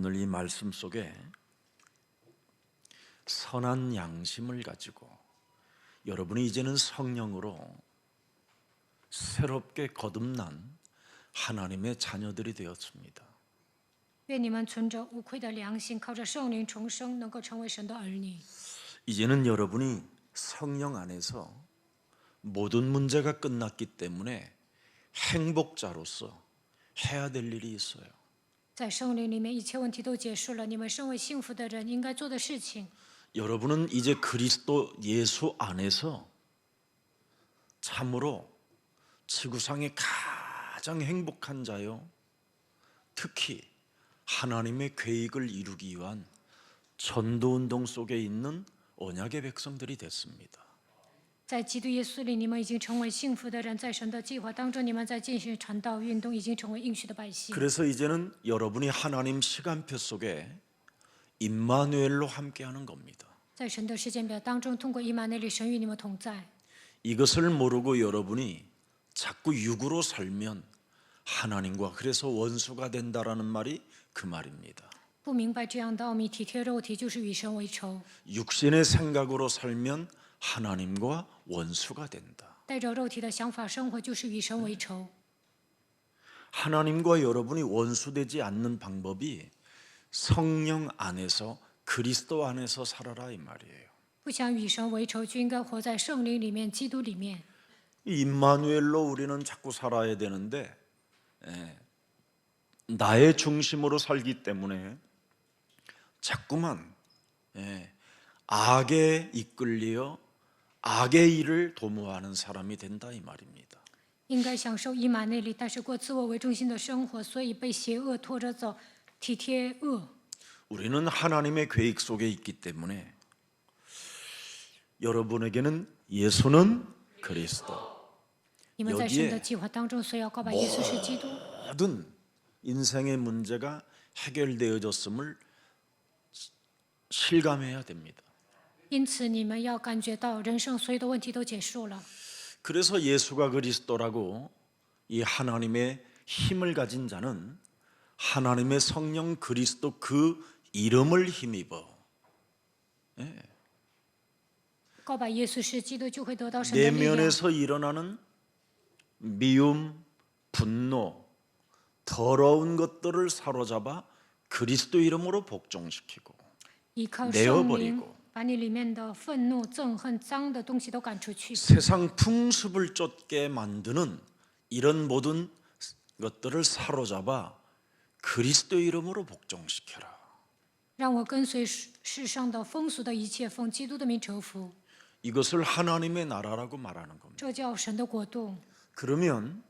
오늘 이 말씀 속에 선한 양심을 가지고 여러분이 이제는 성령으로 새롭게 거듭난 하나님의 자녀들이 되었습니다. 愿你们存着无愧的良心，靠着圣灵重生，能够成为神的儿女。 이제는 여러분이 성령 안에서 모든 문제가 끝났기 때문에 행복자로서 해야 될 일이 있어요. 在圣灵里面，一切问题都结束了。你们身为幸福的人，应该做的事情， 여러분은 이제 그리스도 예수 안에서 참으로 지구상의 가장 행복한 자요, 특히 하나님의 계획을 이루기 위한 전도운동 속에 있는 언약의 백성들이 됐습니다. 在基督耶稣里，你们已经成为幸福的人。在神的计划当中，你们在进行传道运动，已经成为应许的百姓。 그래서 이제는 여러분이 하나님 시간표 속에 임마누엘로 함께하는 겁니다. 在神的时间表当中，通过以马内利，神与你们同在。 이것을 모르고 여러분이 자꾸 육으로 살면 하나님과 그래서 원수가 된다라는 말이 그 말입니다. 不明白这样的奥秘，体贴肉体就是与神为仇； 육신의 생각으로 살면 하나님과 원수가 된다. 带着肉体的想法生活，就是与神为仇。 하나님과 여러분이 원수되지 않는 방법이 성령 안에서 그리스도 안에서 살아라 이 말이에요. 不想与神为仇，就应该活在圣灵里面、基督里面。 이 임마누엘로 우리는 자꾸 살아야 되는데 나의 중심으로 살기 때문에 자꾸만 악에 이끌려 악의 일을 도모하는 사람이 된다 이 말입니다. 应该享受以马内利，但是过自我为中心的生活，所以被邪恶拖着走，体贴恶。 우리는 하나님의 계획 속에 있기 때문에 여러분에게는 예수는 그리스도 你们在神的计划当中，所以要告白耶稣是基督。 모든 인생의 문제가 해결되어졌음을 실감해야 됩니다. 因此，你们要感觉到人生所有的问题都结束了。 그래서 예수가 그리스도라고 이 하나님의 힘을 가진 자는 하나님의 성령 그리스도 그 이름을 힘입어 告白耶稣是基督，就会得到神的力量。 내면에서 일어나는 미움, 분노, 더러운 것들을 사로잡아 그리스도 이름으로 복종시키고 依靠圣灵 내어버리고 ，把你里面的愤怒、憎恨、脏的东西都赶出去。 세상 풍습을 쫓게 만드는 이런 모든 것들을 사로잡아 그리스도 이름으로 복종시켜라. 让我跟随世上的风俗的一切，奉基督的名折服。 이것을 하나님의 나라라고 말하는 겁니다. 这叫神的国度。 그러면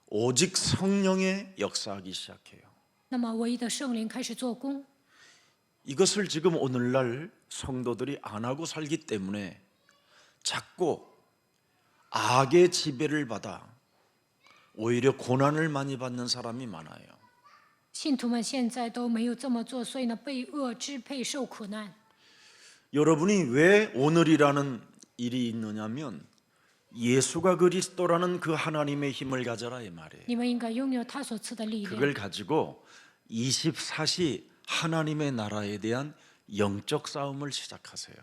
오직 성령의 역사하기 시작해요. 那么，唯一的圣灵开始做工。 이것을 지금 오늘날 성도들이 안 하고 살기 때문에 자꾸 악의 지배를 받아 오히려 고난을 많이 받는 사람이 많아요. 信徒们现在都没有这么做，所以呢，被恶支配，受苦难。 여러분이 왜 오늘이라는 일이 있느냐면 예수가 그리스도라는 그 하나님의 힘을 가져라 이 말이에요. 你们应该拥有他所赐的力量， 그걸 가지고 24시 하나님의 나라에 대한 영적 싸움을 시작하세요.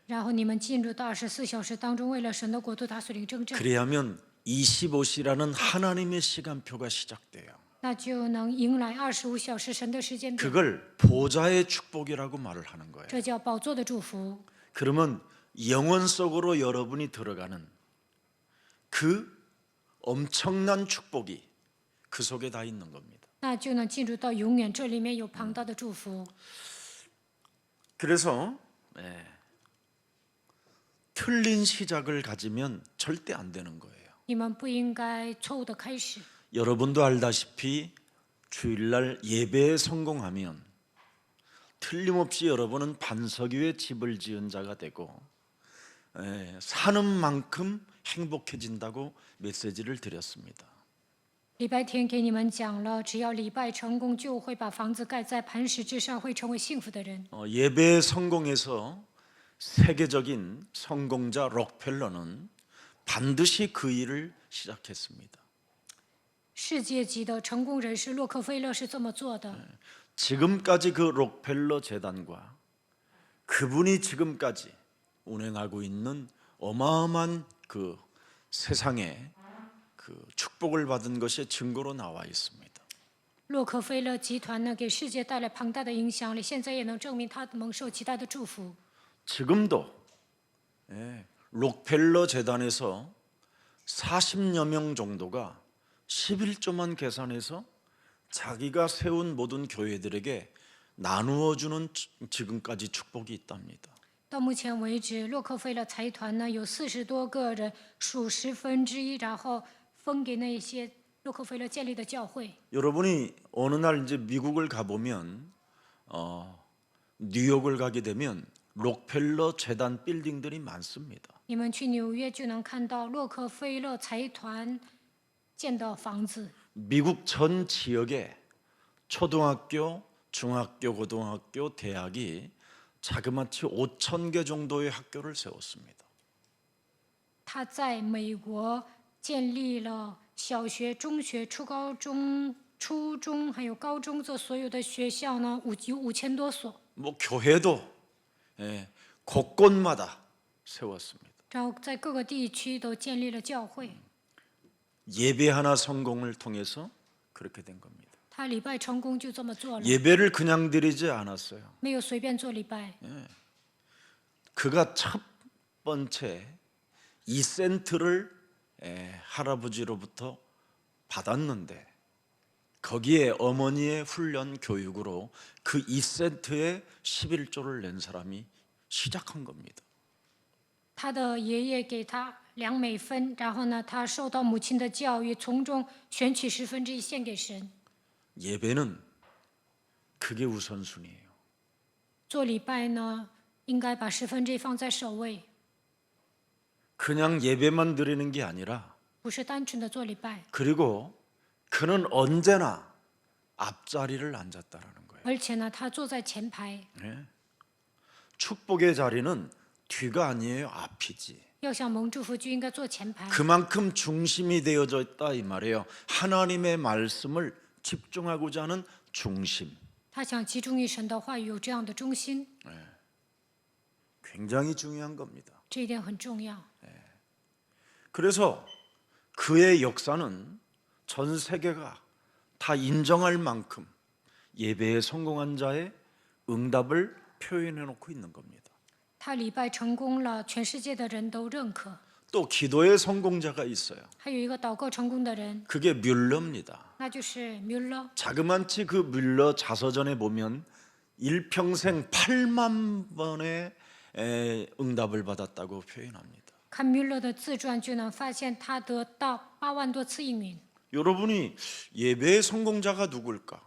然后你们进入到24小时当中，为了神的国度打所领征战， 그래야면 25시라는 하나님의 시간표가 시작돼요. 那就能迎来25小时神的时间表。 그걸 보좌의 축복이라고 말을 하는 거예요. 这叫宝座的祝福。 그러면 영원 속으로 여러분이 들어가는 그 엄청난 축복이 그 속에 다 있는 겁니다. 那就能进入到永远，这里面有庞大的祝福。 그래서 틀린 시작을 가지면 절대 안 되는 거예요. 你们不应该错误的开始。 여러분도 알다시피 주일날 예배에 성공하면 틀림없이 여러분은 반석 위에 집을 지은 자가 되고 사는 만큼 행복해진다고 메시지를 드렸습니다. 礼拜天给你们讲了，只要礼拜成功，就会把房子盖在磐石之上，会成为幸福的人。 예배에 성공해서 세계적인 성공자 록펠러는 반드시 그 일을 시작했습니다. 世界级的成功人士洛克菲勒是这么做的。 지금까지 그 록펠러 재단과 그분이 지금까지 운행하고 있는 어마어마한 그 세상에 그 축복을 받은 것이 증거로 나와 있습니다. 洛克菲勒集团呢，给世界带来庞大的影响力，现在也能证明他蒙受极大的祝福。 지금도 록펠러 재단에서 40여 명 정도가 11조만 계산해서 자기가 세운 모든 교회들에게 나누어주는 지금까지 축복이 있답니다. 到目前为止，洛克菲勒财团呢有40多个人数1/10，然后分给那些洛克菲勒建立的教会。 여러분이 어느 날 이제 미국을 가보면 뉴욕을 가게 되면 록펠러 재단 빌딩들이 많습니다. 你们去纽约就能看到洛克菲勒财团建的房子。 미국 전 지역에 초등학교, 중학교, 고등학교, 대학이 자그마치 5,000개 정도의 학교를 세웠습니다. 他在美国建立了小学、中学、初高中、初中还有高中这所有的学校呢，有5000多所。 뭐 교회도 곳곳마다 세웠습니다. 然后在各个地区都建立了教会。 예배 하나 성공을 통해서 그렇게 된 겁니다. 他礼拜成功就这么做了， 예배를 그냥 드리지 않았어요. 没有随便做礼拜。 그가 첫 번째 2센트를 할아버지로부터 받았는데 거기에 어머니의 훈련 교육으로 그 2센트에 11조를 낸 사람이 시작한 겁니다. 他的爷爷给他$2，然后呢，他受到母亲的教育，从中选取1/10献给神。 예배는 그게 우선순위예요. 做礼拜呢，应该把1/10放在首位， 그냥 예배만 드리는 게 아니라 不是单纯的做礼拜。 그리고 그는 언제나 앞자리를 앉았다라는 거예요. 而且呢，他坐在前排。 축복의 자리는 뒤가 아니에요, 앞이지. 要想蒙祝福，就应该坐前排。 그만큼 중심이 되어져 있다 이 말이에요. 하나님의 말씀을 집중하고자 하는 중심. 他想集中于神的话语，有这样的中心， 굉장히 중요한 겁니다. 这一点很重要。 그래서 그의 역사는 전 세계가 다 인정할 만큼 예배에 성공한 자의 응답을 표현해 놓고 있는 겁니다. 他礼拜成功了，全世界的人都认可。 또 기도의 성공자가 있어요. 还有一个祷告成功的人， 그게 뮬러입니다. 那就是뮬러。 자그만치 그 뮬러 자서전에 보면 일평생 8만 번의 응답을 받았다고 표현합니다. 看뮬러的自传就能发现，他得到8万多次应允。 여러분이 예배의 성공자가 누굴까?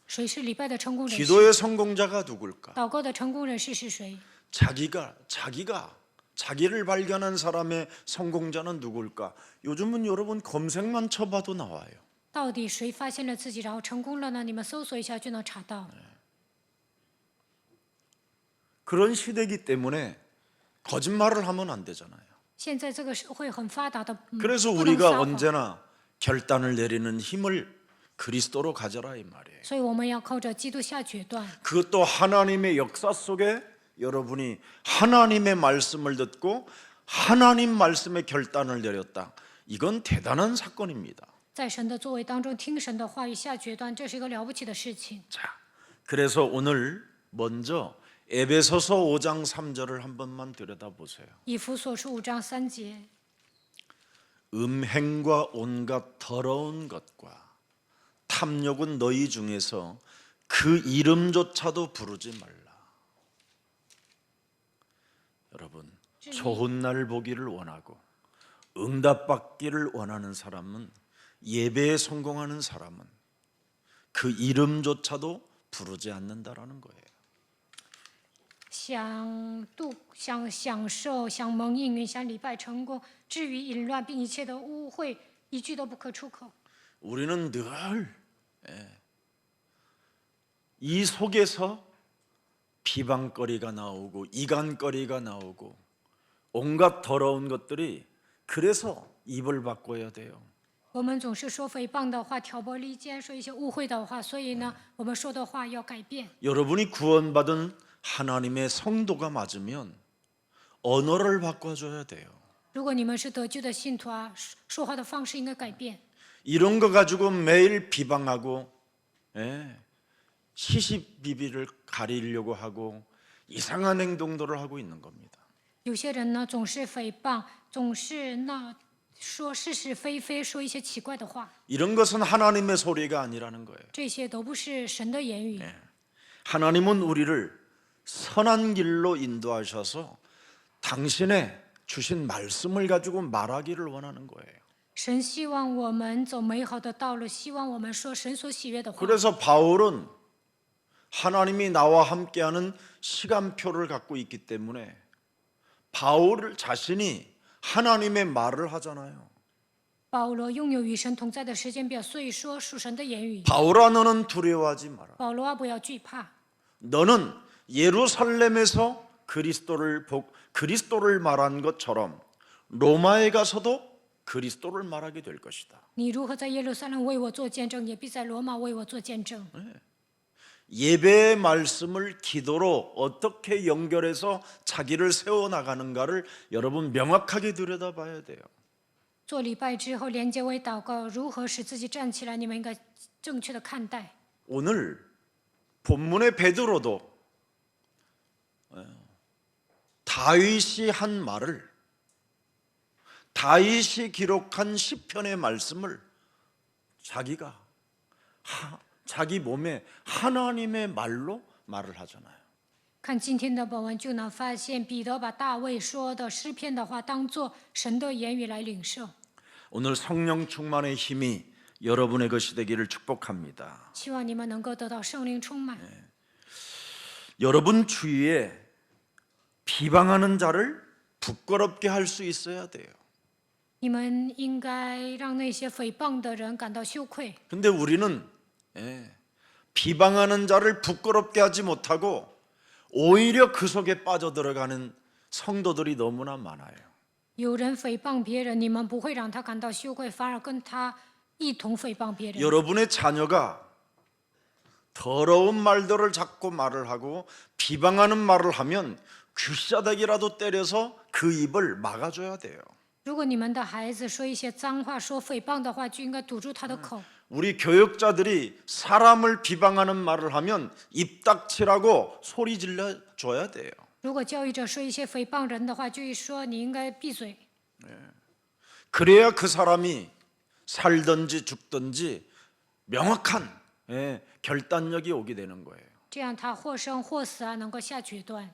谁是礼拜的成功人士？ 기도의 성공자가 누굴까? 祷告的成功人士是谁？ 자기를 발견한 사람의 성공자는 누굴까? 요즘은 여러분 검색만 쳐봐도 나와요. 到底谁发现了自己，然后成功了呢？你们搜索一下就能查到。 그런 시대이기 때문에 거짓말을 하면 안 되잖아요. 现在这个社会很发达的， 그래서 不能 우리가 撒谎， 언제나 결단을 내리는 힘을 그리스도로 가져라 이 말이에요. 所以我们要靠着基督下决断。 그것도 하나님의 역사 속에 여러분이 하나님의 말씀을 듣고 하나님 말씀에 결단을 내렸다. 이건 대단한 사건입니다. 在神的作为当中听神的话语下决断，这是一个了不起的事情。 자, 그래서 오늘 먼저 에베소서 5장 3절을 한 번만 들여다보세요. 以弗所书5章3节， 음행과 온갖 더러운 것과 탐욕은 너희 중에서 그 이름조차도 부르지 말라. 여러분, 좋은 날 보기를 원하고 응답받기를 원하는 사람은 예배에 성공하는 사람은 그 이름조차도 부르지 않는다라는 거예요. 想享受、想蒙应允、想礼拜成功，至于淫乱并一切的污秽，一句都不可出口。 우리는 늘 이 속에서 비방거리가 나오고 이간거리가 나오고 온갖 더러운 것들이 그래서 입을 바꿔야 돼요. 我们总是说诽谤的话，挑拨离间，说一些误会的话，所以呢，我们说的话要改变。 여러분이 구원받은 하나님의 성도가 맞으면 언어를 바꿔줘야 돼요. 如果你们是得救的信徒啊，说话的方式应该改变。 이런 거 가지고 매일 비방하고 시시비비를 가리려고 하고 이상한 행동들을 하고 있는 겁니다. 有些人呢，总是诽谤，总是说是是非非，说一些奇怪的话， 이런 것은 하나님의 소리가 아니라는 거예요. 这些都不是神的言语。 하나님은 우리를 선한 길로 인도하셔서 당신의 주신 말씀을 가지고 말하기를 원하는 거예요. 神希望我们走美好的道路，希望我们说神所喜悦的话。 그래서 바울은 하나님이 나와 함께하는 시간표를 갖고 있기 때문에 바울 자신이 하나님의 말을 하잖아요. 保罗拥有与神同在的时间表，所以说属神的言语。 바울아 너는 두려워하지 마라. 保罗啊，不要惧怕， 너는 예루살렘에서 그리스도를 말한 것처럼 로마에 가서도 그리스도를 말하게 될 것이다. 你如何在耶路撒冷为我做见证，也必在罗马为我做见证。 예배의 말씀을 기도로 어떻게 연결해서 자기를 세워나가는가를 여러분 명확하게 들여다봐야 돼요. 做礼拜之后连接为祷告，如何使自己站起来？你们应该正确的看待。 오늘 본문의 베드로도 다윗이 한 말을 다윗이 기록한 시편의 말씀을 자기가 자기 몸에 하나님의 말로 말을 하잖아요. 看今天的本文就能发现，彼得把大卫说的诗篇的话当作神的言语来领受。 오늘 성령 충만의 힘이 여러분의 것이 되기를 축복합니다. 希望你们能够得到圣灵充满。 여러분 주위에 비방하는 자를 부끄럽게 할 수 있어야 돼요. 你们应该让那些诽谤的人感到羞愧。 근데 우리는 비방하는 자를 부끄럽게 하지 못하고 오히려 그 속에 빠져들어가는 성도들이 너무나 많아요. 有人诽谤别人，你们不会让他感到羞愧，反而跟他一同诽谤别人。 여러분의 자녀가 더러운 말들을 자꾸 말을 하고 비방하는 말을 하면 귀싸대기라도 때려서 그 입을 막아줘야 돼요. 如果你们的孩子说一些脏话、说诽谤的话，就应该堵住他的口。 우리 교육자들이 사람을 비방하는 말을 하면 입 닥치라고 소리 질러 줘야 돼요. 如果教育者说一些诽谤人的话，就说你应该闭嘴。 그래야 그 사람이 살든지 죽든지 명확한 결단력이 오게 되는 거예요. 这样他或生或死啊，能够下决断。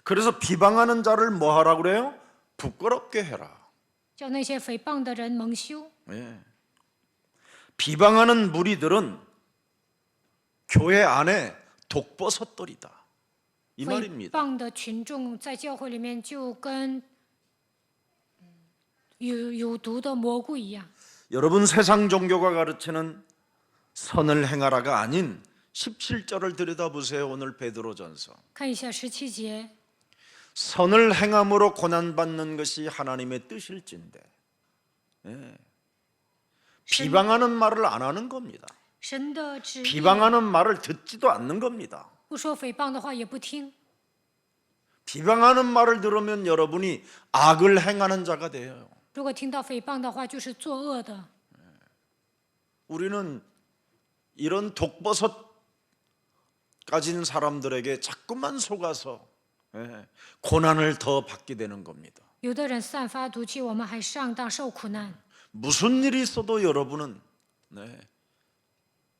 그래서 비방하는 자를 뭐 하라 그래요? 부끄럽게 해라. 叫那些诽谤的人蒙羞。 비방하는 무리들은 교회 안에 독버섯들이다. 이 诽 말입니다. 谤的群众在教会里面就跟有毒的蘑菇一样。 여러분 세상 종교가 가르치는 선을 행하라가 아닌 17절을 들여다보세요. 오늘 베드로전서. 看一下17节， 선을 행함으로 고난받는 것이 하나님의 뜻일진데 비방하는 말을 안 하는 겁니다. 神的旨意 비방하는 말을 듣지도 않는 겁니다. 不说诽谤的话也不听。 비방하는 말을 들으면 여러분이 악을 행하는 자가 돼요. 如果听到诽谤的话，就是作恶的。 우리는 이런 독버섯 가진 사람들에게 자꾸만 속아서 고난을 더 받게 되는 겁니다. 有的人散发毒气，我们还上当受苦难。 무슨 일이 있어도 여러분은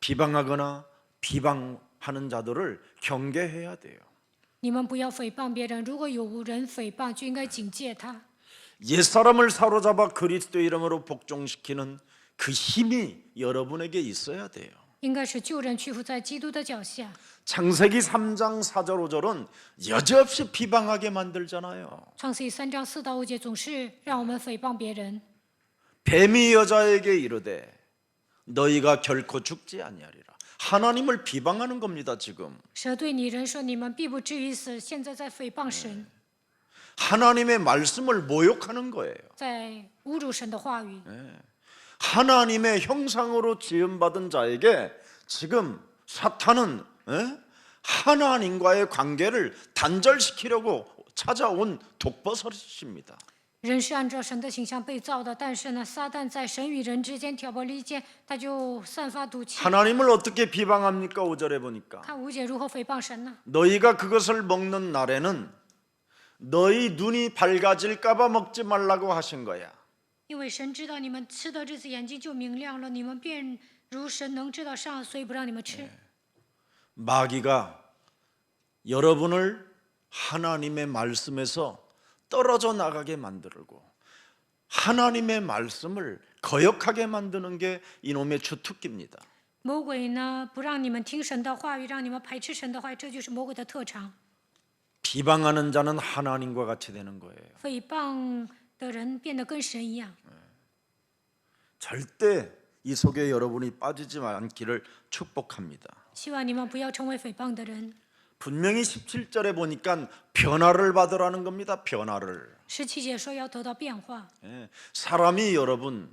비방하거나 비방하는 자들을 경계해야 돼요. 你们不要诽谤别人，如果有人诽谤，就应该警戒他。 옛사람을 사로잡아 그리스도의 이름으로 복종시키는 그 힘이 여러분에게 있어야 돼요. 应该是救人屈服在基督的脚下。 창세기 3장 4절 5절은 여지없이 비방하게 만들잖아요. 创世记3章4到5节总是让我们诽谤别人。 뱀이 여자에게 이르되 너희가 결코 죽지 아니하리라. 하나님을 비방하는 겁니다. 지금 蛇对女人说：“你们必不至于死。”现在在诽谤神， 하나님의 말씀을 모욕하는 거예요. 在侮辱神的话语。 하나님의 형상으로 지음받은 자에게 지금 사탄은 하나님과의 관계를 단절시키려고 찾아온 독버섯입니다. 人是按照神的形象被造的，但是呢，撒旦在神与人之间挑拨离间，他就散发毒气。 하나님을 어떻게 비방합니까? 5절에 보니까 看吴姐如何诽谤神呢？ 너희가 그것을 먹는 날에는 너희 눈이 밝아질까 봐 먹지 말라고 하신 거야. 因为神知道你们吃的日子眼睛就明亮了，你们便如神能知道上，所以不让你们吃。 마귀가 여러분을 하나님의 말씀에서 떨어져 나가게 만들고 하나님의 말씀을 거역하게 만드는 게 이놈의 주특기입니다. 魔鬼呢，不让你们听神的话语，让你们排斥神的话语，这就是魔鬼的特长。 비방하는 자는 하나님과 같이 되는 거예요. 诽谤的人变得跟神一样。 절대 이 속에 여러분이 빠지지 않기를 축복합니다. 希望你们不要成为诽谤的人。 분명히 17절에 보니까 변화를 받으라는 겁니다. 변화를. 17节说要得到变化。 사람이 여러분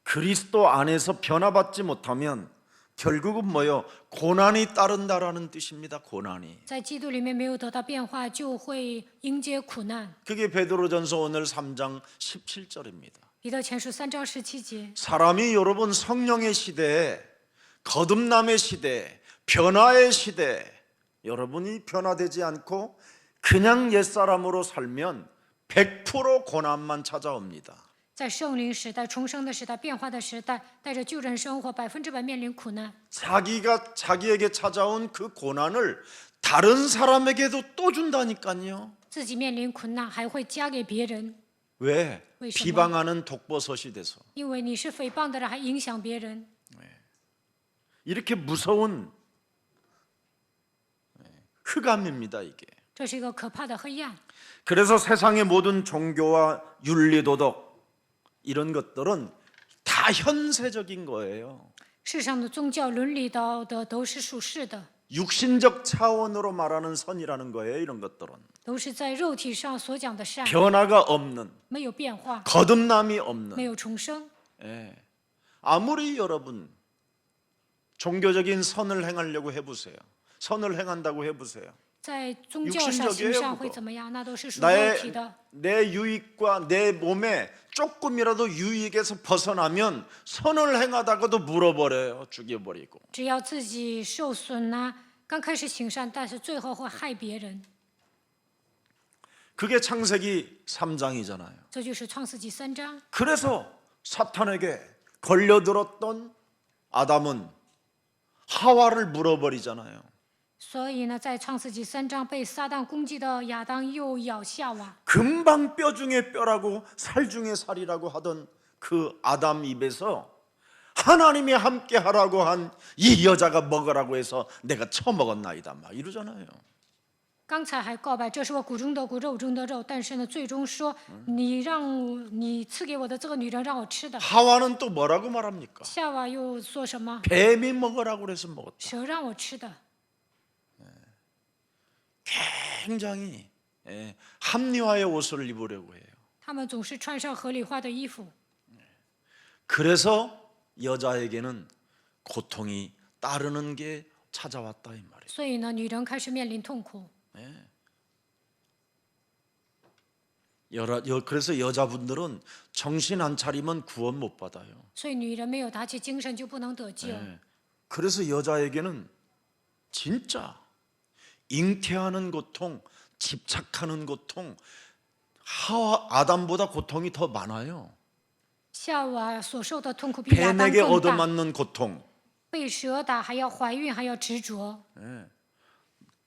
그리스도 안에서 변화받지 못하면 결국은 뭐요? 고난이 따른다라는 뜻입니다. 고난이. 在基督里面没有得到变化，就会迎接苦难。 그게 베드로전서 오늘 3장 17절입니다. 彼得前书3章17节。 사람이 여러분 성령의 시대에 거듭남의 시대에 변화의 시대에 여러분이 변화되지 않고 그냥 옛사람으로 살면 100% 고난만 찾아옵니다. 在圣灵时代、重生的时代、变化的时代，带着旧人生活，100%面临苦难。 자기가 자기에게 찾아온 그 고난을 다른 사람에게도 또 준다니까요. 自己面临苦难，还会加给别人， 왜? 为什么？ 비방하는 독버섯이 돼서. 因为你是诽谤的人，还影响别人。 이렇게 무서운 흑암입니다, 이게. 这是一个可怕的黑暗。 그래서 세상의 모든 종교와 윤리도덕 이런 것들은 다 현세적인 거예요. 世上的宗教、伦理道德都是属世的， 육신적 차원으로 말하는 선이라는 거예요. 이런 것들은 都是在肉体上所讲的善， 변화가 없는, 没有变化， 거듭남이 없는. 没有重生。 아무리 여러분 종교적인 선을 행하려고 해보세요. 선을 행한다고 해보세요. 在宗教上 육신적이에요 行善 그거 会怎么样？那都是属肉体的。 내 유익과 내 몸에 조금이라도 유익에서 벗어나면 선을 행하다가도 물어버려요. 죽여버리고. 只要自己受损呢，刚开始行善，但是最后会害别人。 그게 창세기 3장이잖아요. 这就是创世纪3章。 그래서 사탄에게 걸려들었던 아담은 하와를 물어버리잖아요. 所以呢，在创世纪3章被撒旦攻击的亚当又咬夏娃， 금방 뼈 중에 뼈라고 살 중에 살이라고 하던 그 아담 입에서 하나님이 함께 하라고 한 이 여자가 먹으라고 해서 내가 처먹었나이다 막 이러잖아요. 刚才还告白这是我骨中的骨，肉中的肉，但是呢，最终说你赐给我的这个女人让我吃的。 하와는 또 뭐라고 말합니까? 夏娃又说什么？ 뱀이 먹으라고 그래서 먹었다. 蛇让我吃的。 굉장히 합리화의 옷을 입으려고 해요. 他们总是穿上合理化的衣服， 그래서 여자에게는 고통이 따르는 게 찾아왔다 이 말이에요. 所以呢，女人开始面临痛苦。 그래서 여자분들은 정신 안 차리면 구원 못 받아요. 所以女人没有打起精神就不能得救。 그래서 여자에게는 진짜 잉태하는 고통, 집착하는 고통, 하와 아담보다 고통이 더 많아요. 夏娃所受的痛苦比亚当 뱀에게 更大， 얻어맞는 고통. 被蛇打，还要怀孕，还要执着。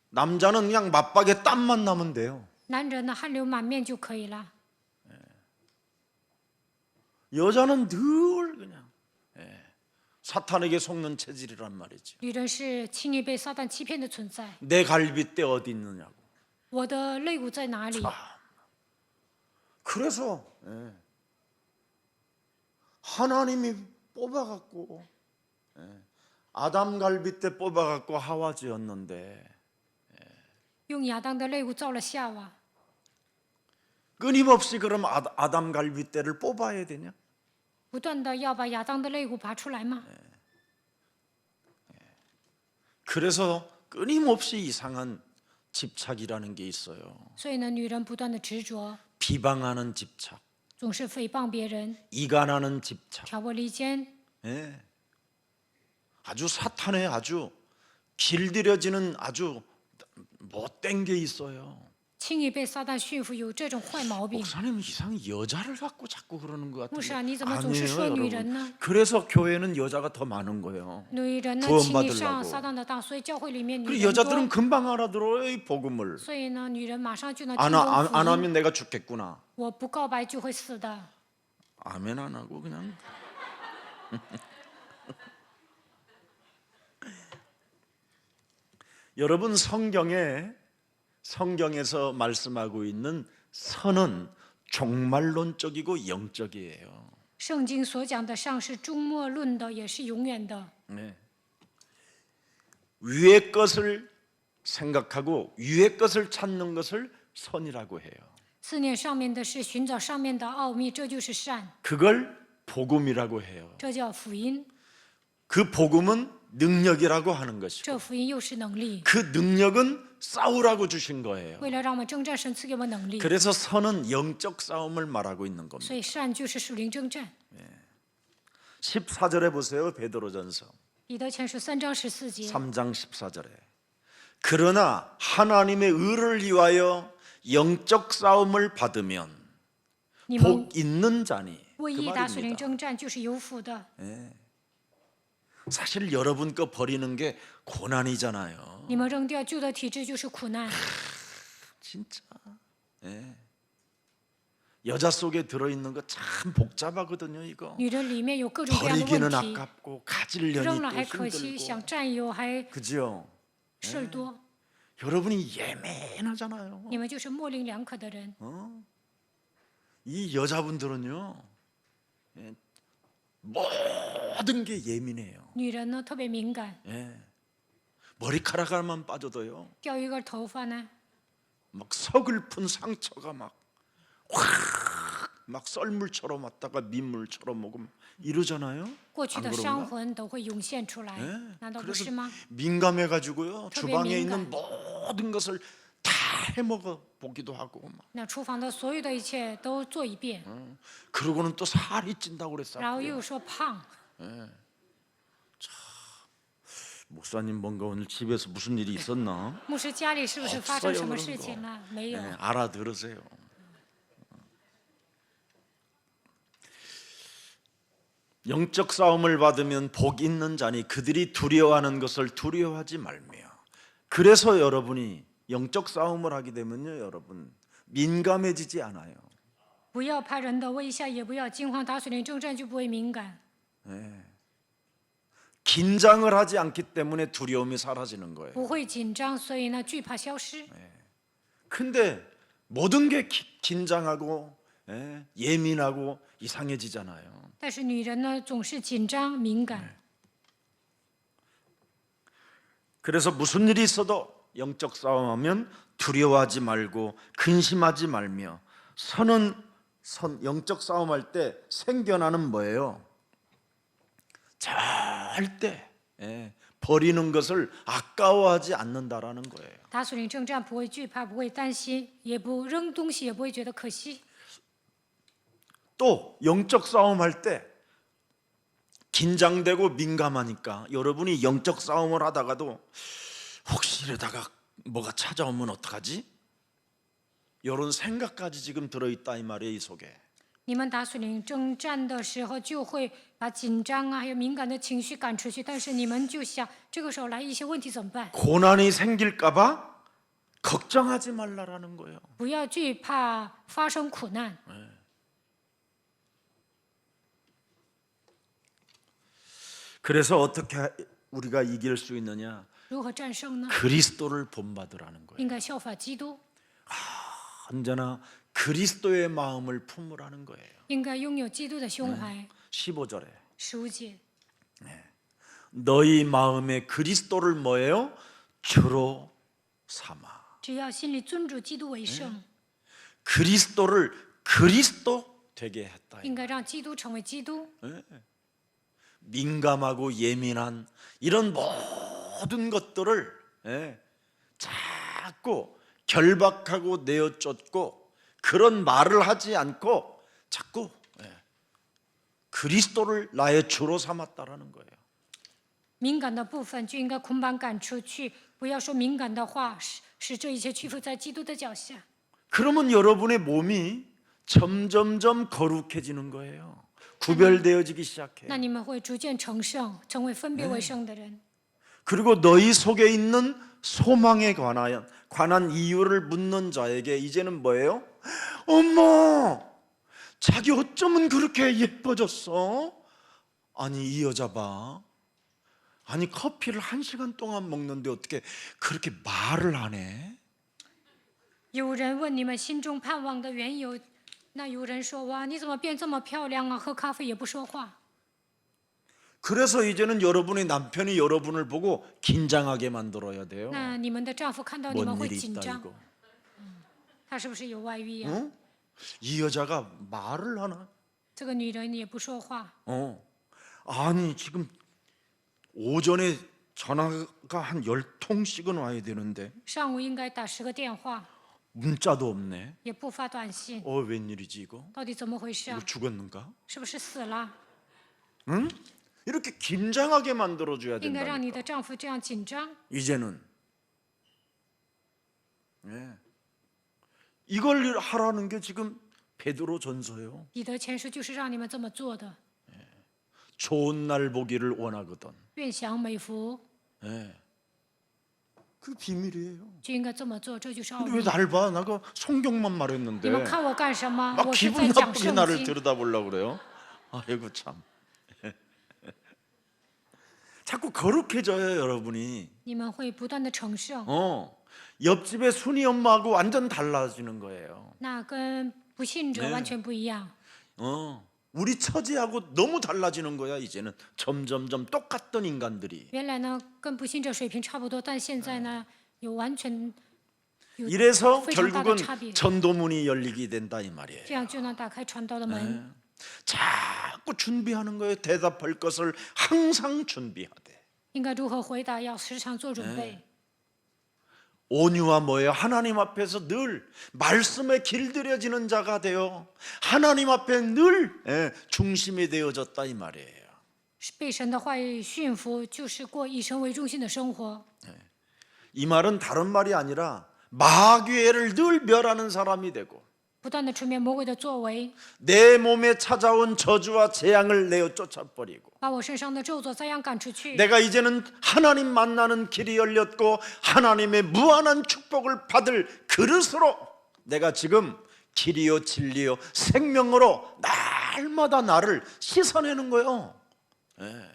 남자는 그냥 맞박에 땀만 나면 돼요. 男人呢，汗流满面就可以了。 여자는 늘 그냥 사탄에게 속는 체질이란 말이죠. 女人是轻易被撒旦欺骗的存在。 내 갈빗대 어디 있느냐고. 我的肋骨在哪里？ 그래서 하나님이 뽑아갖고 아담 갈빗대 뽑아갖고 하와 지었는데 用亚当的肋骨造了夏娃， 끊임없이 그럼 아담 갈빗대를 뽑아야 되냐? 不断的要把亚当的肋骨拔出来吗？ 그래서 끊임없이 이상한 집착이라는 게 있어요. 所以呢，女人不断的执着， 비방하는 집착, 总是诽谤别人， 이간하는 집착. 挑拨离间， 예. 아주 사탄의 아주 길들여지는 아주 못된 게 있어요. 轻易被撒旦驯服，有这种坏毛病。 목사님 이상 여자를 갖고 자꾸 그러는 것 牧师 같은데 啊，你怎么总是说 아니에요 女人 여러분. 呢？ 그래서 교회는 여자가 더 많은 거예요. 女人呢， 구원 轻易上 받으려고 撒旦的当，所以教会里面女 그 人 여자들은 多， 금방 알아들어요 이 복음을. 所以呢，女人马上就能 안, 听懂 안 福 하면 音。 내가 죽겠구나. 我不告白就会死的。 아멘 안 하고 그냥. 여러분 성경에서 말씀하고 있는 선은 종말론적이고 영적이에요. 圣经所讲的上是终末论的，也是永远的。 네. 위의 것을 생각하고 위의 것을 찾는 것을 선이라고 해요. 思念上面的事，寻找上面的奥秘，这就是善， 그걸 복음이라고 해요. 这叫福音。 그 복음은 능력이라고 하는 것이고 这福音又是能力， 그 능력은 싸우라고 주신 거예요. 为了让我们征战，神赐给我们能力。 그래서 선은 영적 싸움을 말하고 있는 겁니다. 所以善就是属灵征战。 14절에 보세요. 베드로전서 彼得前书3章14节， 3장 14절에 그러나 하나님의 의를 위하여 영적 싸움을 받으면 你们 복 있는 자니. 为 그 义打属灵 말입니다. 征战就是有福的。 사실 여러분 거 버리는 게 고난이잖아요. 你们扔掉旧的体质就是苦难。 진짜. 예. 여자 속에 들어있는 거 참 복잡하거든요. 이거 女人里面有各种各样的 버리기는 问题， 아깝고 가지려니 扔了 또 还可惜， 힘들고. 想占有还 그죠? 事儿多。 여러분이 예민하잖아요. 你们就是模棱两可的人。 이 여자분들은요, 예, 모든 게 예민해요. 女人呢特别敏感， 예. 머리카락 하나만 빠져도요, 掉一根头发呢， 막 서글픈 상처가 막 썰물처럼 왔다가 민물처럼 오고 이러잖아요. 过去 안 的伤 그런가? 痕都会涌现出来， 예. 难道不 그래서 是吗？ 민감해가지고요,特别 주방에 敏 있는 感。 모든 것을 다 해먹어 보기도 하고 막. 那厨房的所有的一切都做一遍， 그러고는 또 살이 찐다고 然后 그랬어요. 又说胖。 목사님 뭔가 오늘 집에서 무슨 일이 있었나? 牧师家里是不是发生 없어요 什么 그런 事 거. 情了？没有。 네, 알아들으세요. 영적 싸움을 받으면 복 있는 자니 그들이 두려워하는 것을 두려워하지 말며. 그래서 여러분이 영적 싸움을 하게 되면요, 여러분 민감해지지 않아요. 不要怕人的威吓，也不要惊慌，打水灵征战就不会敏感。 긴장을 하지 않기 때문에 두려움이 사라지는 거예요. 不会紧张，所以呢惧怕消失。 근데 모든 게 긴장하고 예민하고 이상해지잖아요. 但是女人呢总是紧张敏感， 그래서 무슨 일이 있어도 영적 싸움하면 두려워하지 말고 근심하지 말며 영적 싸움할 때 생겨나는 뭐예요? 절대 버리는 것을 아까워하지 않는다라는 거예요. 打水灵征战不会惧怕，不会担心，也不扔东西，也不会觉得可惜。 또 영적 싸움할 때 긴장되고 민감하니까 여러분이 영적 싸움을 하다가도 혹시 이러다가 뭐가 찾아오면 어떡하지? 이런 생각까지 지금 들어있다 이 말이에요, 이 속에. 你们打水灵征战的时候，就会把紧张啊，还有敏感的情绪赶出去。但是你们就想，这个时候来一些问题怎么办？ 고난이 생길까봐 걱정하지 말라라는 거예요. 不要惧怕发生苦难。 그래서 어떻게 우리가 이길 수 있느냐? 如何战胜呢？ 그리스도를 본받으라는 거예요. 应该效法基督， 언제나 그리스도의 마음을 품으라는 거예요. 应该拥有基督的胸怀。 15절에 15节， 너희 마음에 그리스도를 뭐예요? 주로 삼아. 只要心里尊主基督为圣， 그리스도를 그리스도 되게 했다. 应该让基督成为基督。 민감하고 예민한 이런 모든 것들을 자꾸 결박하고 내어쫓고 그런 말을 하지 않고 자꾸 그리스도를 나의 주로 삼았다라는 거예요. 敏感的部分就应该捆绑赶出去，不要说敏感的话，使这一切屈服在基督的脚下。 그러면 여러분의 몸이 점점점 거룩해지는 거예요. 구별되어지기 시작해. 那你们会逐渐成圣，成为分别为圣的人。 그리고 너희 속에 있는 소망에 관한 이유를 묻는 자에게 이제는 뭐예요? 엄마, 자기 어쩌면 그렇게 예뻐졌어? 아니 이 여자 봐. 아니 커피를 1시간 동안 먹는데 어떻게 그렇게 말을 안 해? 有人问你们心中盼望的缘由，那有人说：哇，你怎么变这么漂亮啊？喝咖啡也不说话。 그래서 이제는 여러분의 남편이 여러분을 보고 긴장하게 만들어야 돼요. 那你们的丈夫看到你们 뭔 会 일이 紧 있다 张， 이거. 他是不是有外遇啊？ 어? 이 여자가 말을 하나? 这个女人也不说话。 아니 지금 오전에 전화가 한 10통씩은 와야 되는데 上午应该打10个电话， 문자도 없네. 也不发短信， 웬일이지 이거? 到底怎么回事 이거 啊？ 죽었는가? 是不是死了？ 응? 이렇게 긴장하게 만들어줘야 应该让你 된다니까. 的丈夫这样紧张。 이제는 이걸 하라는 게 지금 베드로 전서예요. 彼得前书就是让你们这么做的。 좋은 날 보기를 원하거든. 愿享美福， 그 비밀이에요. 就应该这么做，这就是奥 근데 왜 秘。 날 봐? 나가 성경만 你 말했는데 们看我干什么？ 막 我是在 기분 讲 나쁘게 圣 나를 经。 들여다보려고 그래요. 아이고 참. 자꾸 거룩해져요 여러분이. 你们会不断的成圣， 옆집의 순이 엄마하고 완전 달라지는 거예요. 那跟不信者完全不一样。 우리 처지하고 너무 달라지는 거야 이제는. 점점점 똑같던 인간들이. 原来呢，跟不信者水平差不多，但现在呢，有完全有 이래서 非常大的 결국은 差别。 전도문이 열리게 된다 이 말이에요. 这样就能打开传道的门。 자꾸 준비하는 거예요. 대답할 것을 항상 준비하되. 应该如何回答？要时常做准备。 온유와 뭐예요? 하나님 앞에서 늘 말씀에 길들여지는 자가 되어 하나님 앞에 늘 중심이 되어졌다 이 말이에요. 被神的话语驯服，就是过以神为中心的生活。 이 말은 다른 말이 아니라 마귀를 늘 멸하는 사람이 되고 不断的吹灭魔鬼的作为， 내 몸에 찾아온 저주와 재앙을 내어 쫓아버리고 把我身上的咒诅灾殃赶出去。 내가 이제는 하나님 만나는 길이 열렸고 하나님의 무한한 축복을 받을 그릇으로 내가 지금 길이요 진리요 생명으로 날마다 나를 씻어내는 거예요.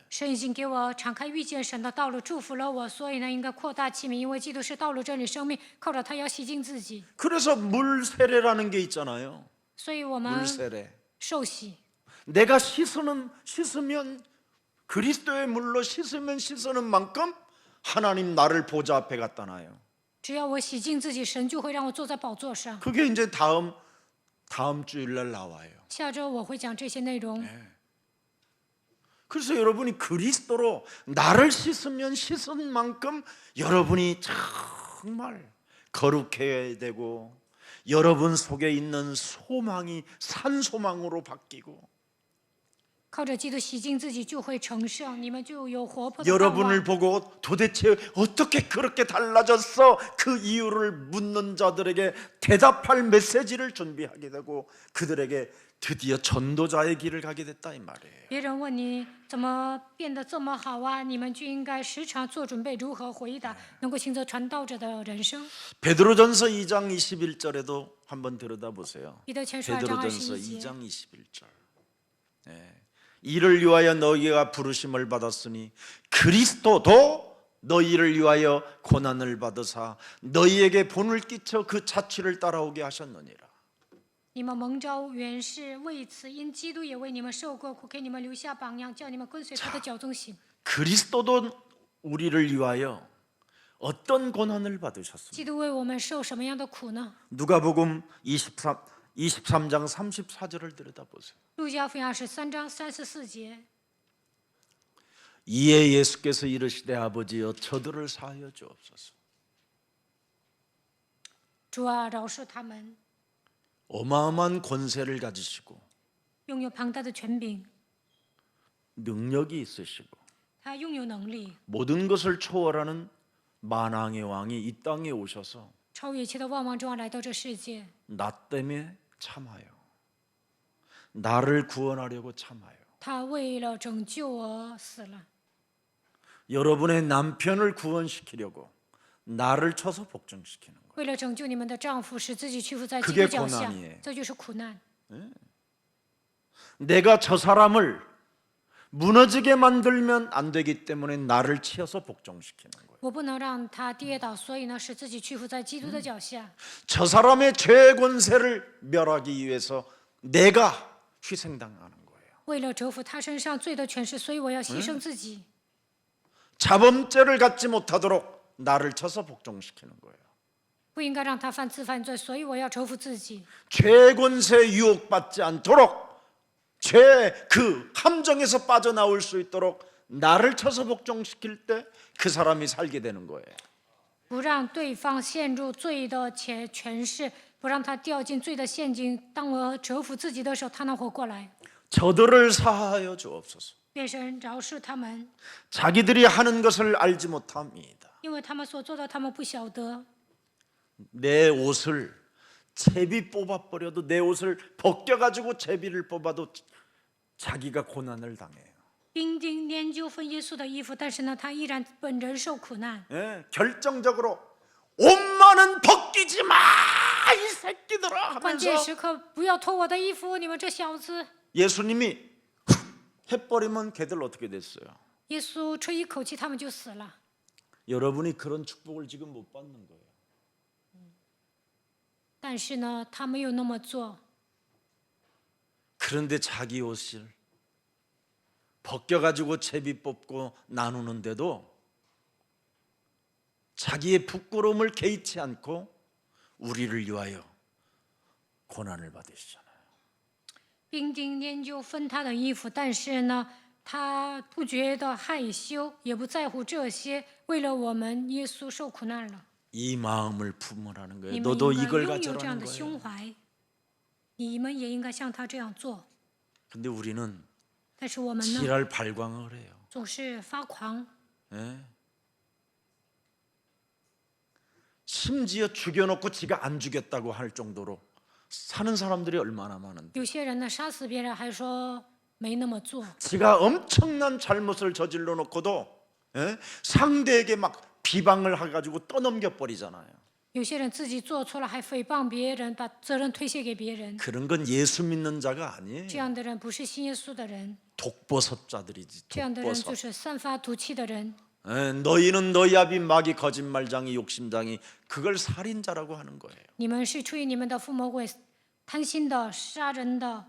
神已经给我敞开遇见神的道路，祝福了我，所以呢，应该扩大器皿，因为基督是道路、真理、生命，靠着他要洗净自己。 그래서 물 세례라는 게 있잖아요. 所以我 물 们 세례. 受洗， 내가 씻으면 그리스도의 물로 씻으는 만큼 하나님 나를 보좌 앞에 갖다 놔요. 只要我洗净自己，神就会让我坐在宝座上。 그게 이제 다음 주일날 나와요. 下周我会讲这些内容。 그래서 여러분이 그리스도로 나를 씻은 만큼 여러분이 정말 거룩해야 되고 여러분 속에 있는 소망이 산소망으로 바뀌고 靠着基督洗净自己，就会成圣，你们就有活泼的盼 여러분을 望。 보고 도대체 어떻게 그렇게 달라졌어? 그 이유를 묻는 자들에게 대답할 메시지를 준비하게 되고 그들에게 드디어 전도자의 길을 가게 됐다 이 말이에요. 别人问你怎么变得这么好啊，你们就应该时常做准备，如何回答，能够行走传道者的人生。 베드로전서 2장 21절에도 한번 들여다보세요. 彼得前书2章 베드로전서 21节， 2장 21절. 이를 위하여 너희가 부르심을 받았으니 그리스도도 너희를 위하여 고난을 받으사 너희에게 본을 끼쳐 그 자취를 따라오게 하셨느니라. 你们蒙召原是为此，因基督也为你们受过苦，给你们留下榜样，叫你们跟随他的脚踪行。 그리스도도 우리를 위하여 어떤 고난을 받으셨습니까? 基督为我们受什么样的苦呢？ 누가복음 23장 34절을 들여다보세요. 路加福音23章34节， 이에 예수께서 이르시되 아버지여 저들을 사하여 주옵소서. 主啊，饶恕他们， 어마어마한 권세를 가지시고 拥有庞大的权柄， 능력이 있으시고 他拥有能力， 모든 것을 초월하는 만왕의 왕이 이 땅에 오셔서 超越一切的万王之王来到这世界， 나 때문에 참아요. 나를 구원하려고 참아요. 他为了拯救我死了。 여러분의 남편을 구원시키려고 나를 쳐서 복종시키는 거예요. 为了拯救你们的丈夫，使自己屈服在基 그게 督脚下 고난이에요 ，这就是苦难。 내가 저 사람을 무너지게 만들면 안 되기 때문에 나를 치어서 복종시키는 거예요. 我不能让他跌倒，所以呢，使自己屈服在基督的脚下。 저 사람의 죄 권세를 멸하기 위해서 내가 희생당하는 거예요. 为了折服他身上罪的权势，所以我要牺牲自己。 자범죄를 갖지 못하도록 나를 쳐서 복종시키는 거예요. 不应该让他犯自犯罪，所以我要折服自己。 죄 권세 유혹받지 않도록 죄 그 함정에서 빠져나올 수 있도록 나를 쳐서 복종시킬 때 그 사람이 살게 되는 거예요. 不让对方陷入罪的权势，不让他掉进罪的陷阱。当我折服自己的时候，他能活过来。 저들을 사하여 주옵소서. 愿神饶恕他们， 자기들이 하는 것을 알지 못합니다. 因为他们所做的，他们不晓得。 내 옷을 제비 뽑아버려도 내 옷을 벗겨가지고 제비를 뽑아도 자기가 고난을 당해요. 兵丁研究分耶稣的衣服，但是呢，他依然本人受苦难。 예, 결정적으로 옷만은 벗기지 마, 이 새끼들아 关键 하면서 时刻，不要脱我的衣服，你们这小子！ 예수님이 해버리면 걔들 어떻게 됐어요? 耶稣吹一口气，他们就死了。 여러분이 그런 축복을 지금 못 받는 거예요. 但是呢，他没有那么做。 그런데 자기 옷을 벗겨가지고 제비 뽑고 나누는데도 자기의 부끄러움을 개의치 않고 우리를 위하여 고난을 받으시잖아요. 兵丁研究分他的衣服，但是呢，他不觉得害羞，也不在乎这些，为了我们，耶稣受苦难了。 이 마음을 품으라는 你 거예요. 们 너도 应该 이걸 拥有这样 가져라는 的 거예요. 胸怀，你们也应该像他这样做。 근데 우리는 但是我们呢， 지랄 발광을 해요. 总是发狂， 예? 심지어 죽여놓고 지가 안 죽였다고 할 정도로 사는 사람들이 얼마나 많은데 有些人呢杀死别人还说没那么做， 지가 엄청난 잘못을 저질러 놓고도 예? 상대에게 막 비방을 해가지고 떠넘겨 버리잖아요. 有些人自己做错了还诽谤别人，把责任推卸给别人。 그런 건 예수 믿는 자가 这 아니에요. 样的人不是信耶稣的人， 독버섯자들이지. 这样的人 독버섯. 就是散发毒气的人。 예, 너희는 너희 아비 마귀 거짓말장이 욕심장이 그걸 살인자라고 하는 거예요. 你们是出于你们的父魔鬼，贪心的、杀人的，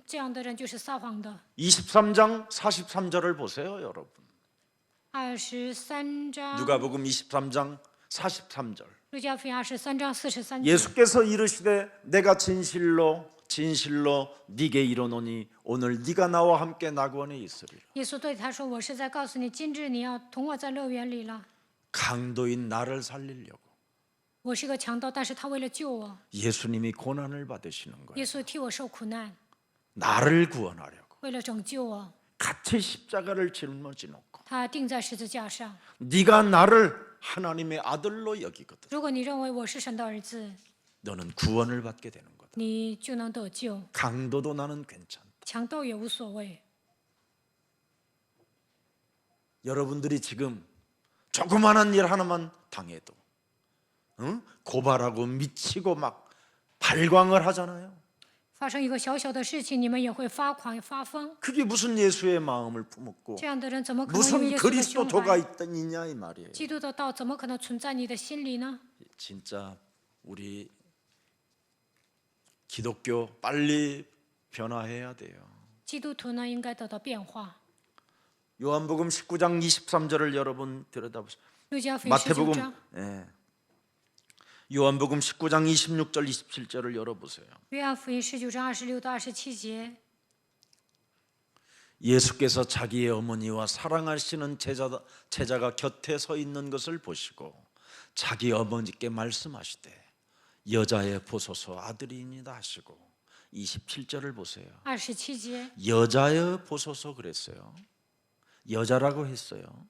这样的人就是撒谎的。 23장 43절을 보세요, 여러분. 23章， 누가복음 23장 43절. 路加福音23章43节， 예수께서 이르시되 내가 진실로 진실로 네게 이르노니 오늘 네가 나와 함께 낙원에 있으리라. 耶稣对他说：“我是在告诉你，今日你要同我在乐园里了。 강도인 나를 살리려고 我是个强盗，但是他为了救我， 예수님이 고난을 받으시는 耶 거예요. 稣替我受苦难， 나를 구원하려고 为了拯救我， 같이 십자가를 짊어지 놓고 他钉在十字架上。 네가 나를 하나님의 아들로 여기거든. 如果你认为我是神的儿子， 너는 구원을 받게 되는 거다. 你就能得救， 강도도 나는 괜찮다. 强盗也无所谓。 여러분들이 지금 조그마한 일 하나만 당해도 응? 고발하고 미치고 막 발광을 하잖아요. 发生一个小小的事情，你们也会发狂发疯。 그게 무슨 예수의 마음을 품었고 这样的人怎么可能有 무슨 耶稣的胸 그리스도도가 怀？ 있느냐 이 말이에요. 基督的道怎么可能存在你的心里呢？ 진짜 우리 기독교 빨리 변화해야 돼요. 基督徒呢，应该得到变化。 요한복음 19장 23절을 여러분 들여다보세요. 路加福音19 마태복음, 章， 요한복음 19장 26절 27절을 열어보세요. 约翰福音19章26到27节， 예수께서 자기의 어머니와 사랑하시는 제자가 곁에 서 있는 것을 보시고 자기 어머니께 말씀하시되 여자의 보소서 아들이니이다 하시고 27절을 보세요. 27节， 여자의 보소서 그랬어요. 여자라고 했어요.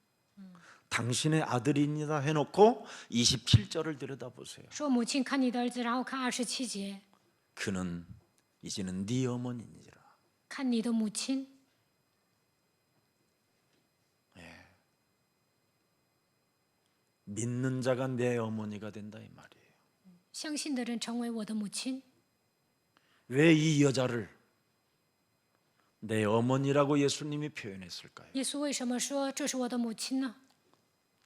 당신의 아들이니이다 해놓고 27절을 들여다보세요. 说母亲看你的儿子，然后看27节， 그는 이제는 네 어머니니라. 看你的母亲。 믿는 자가 내 어머니가 된다 이 말이에요. 相信的人成为我的母亲。 왜 이 여자를 내 어머니라고 예수님이 표현했을까요? 耶稣为什么说这是我的母亲呢？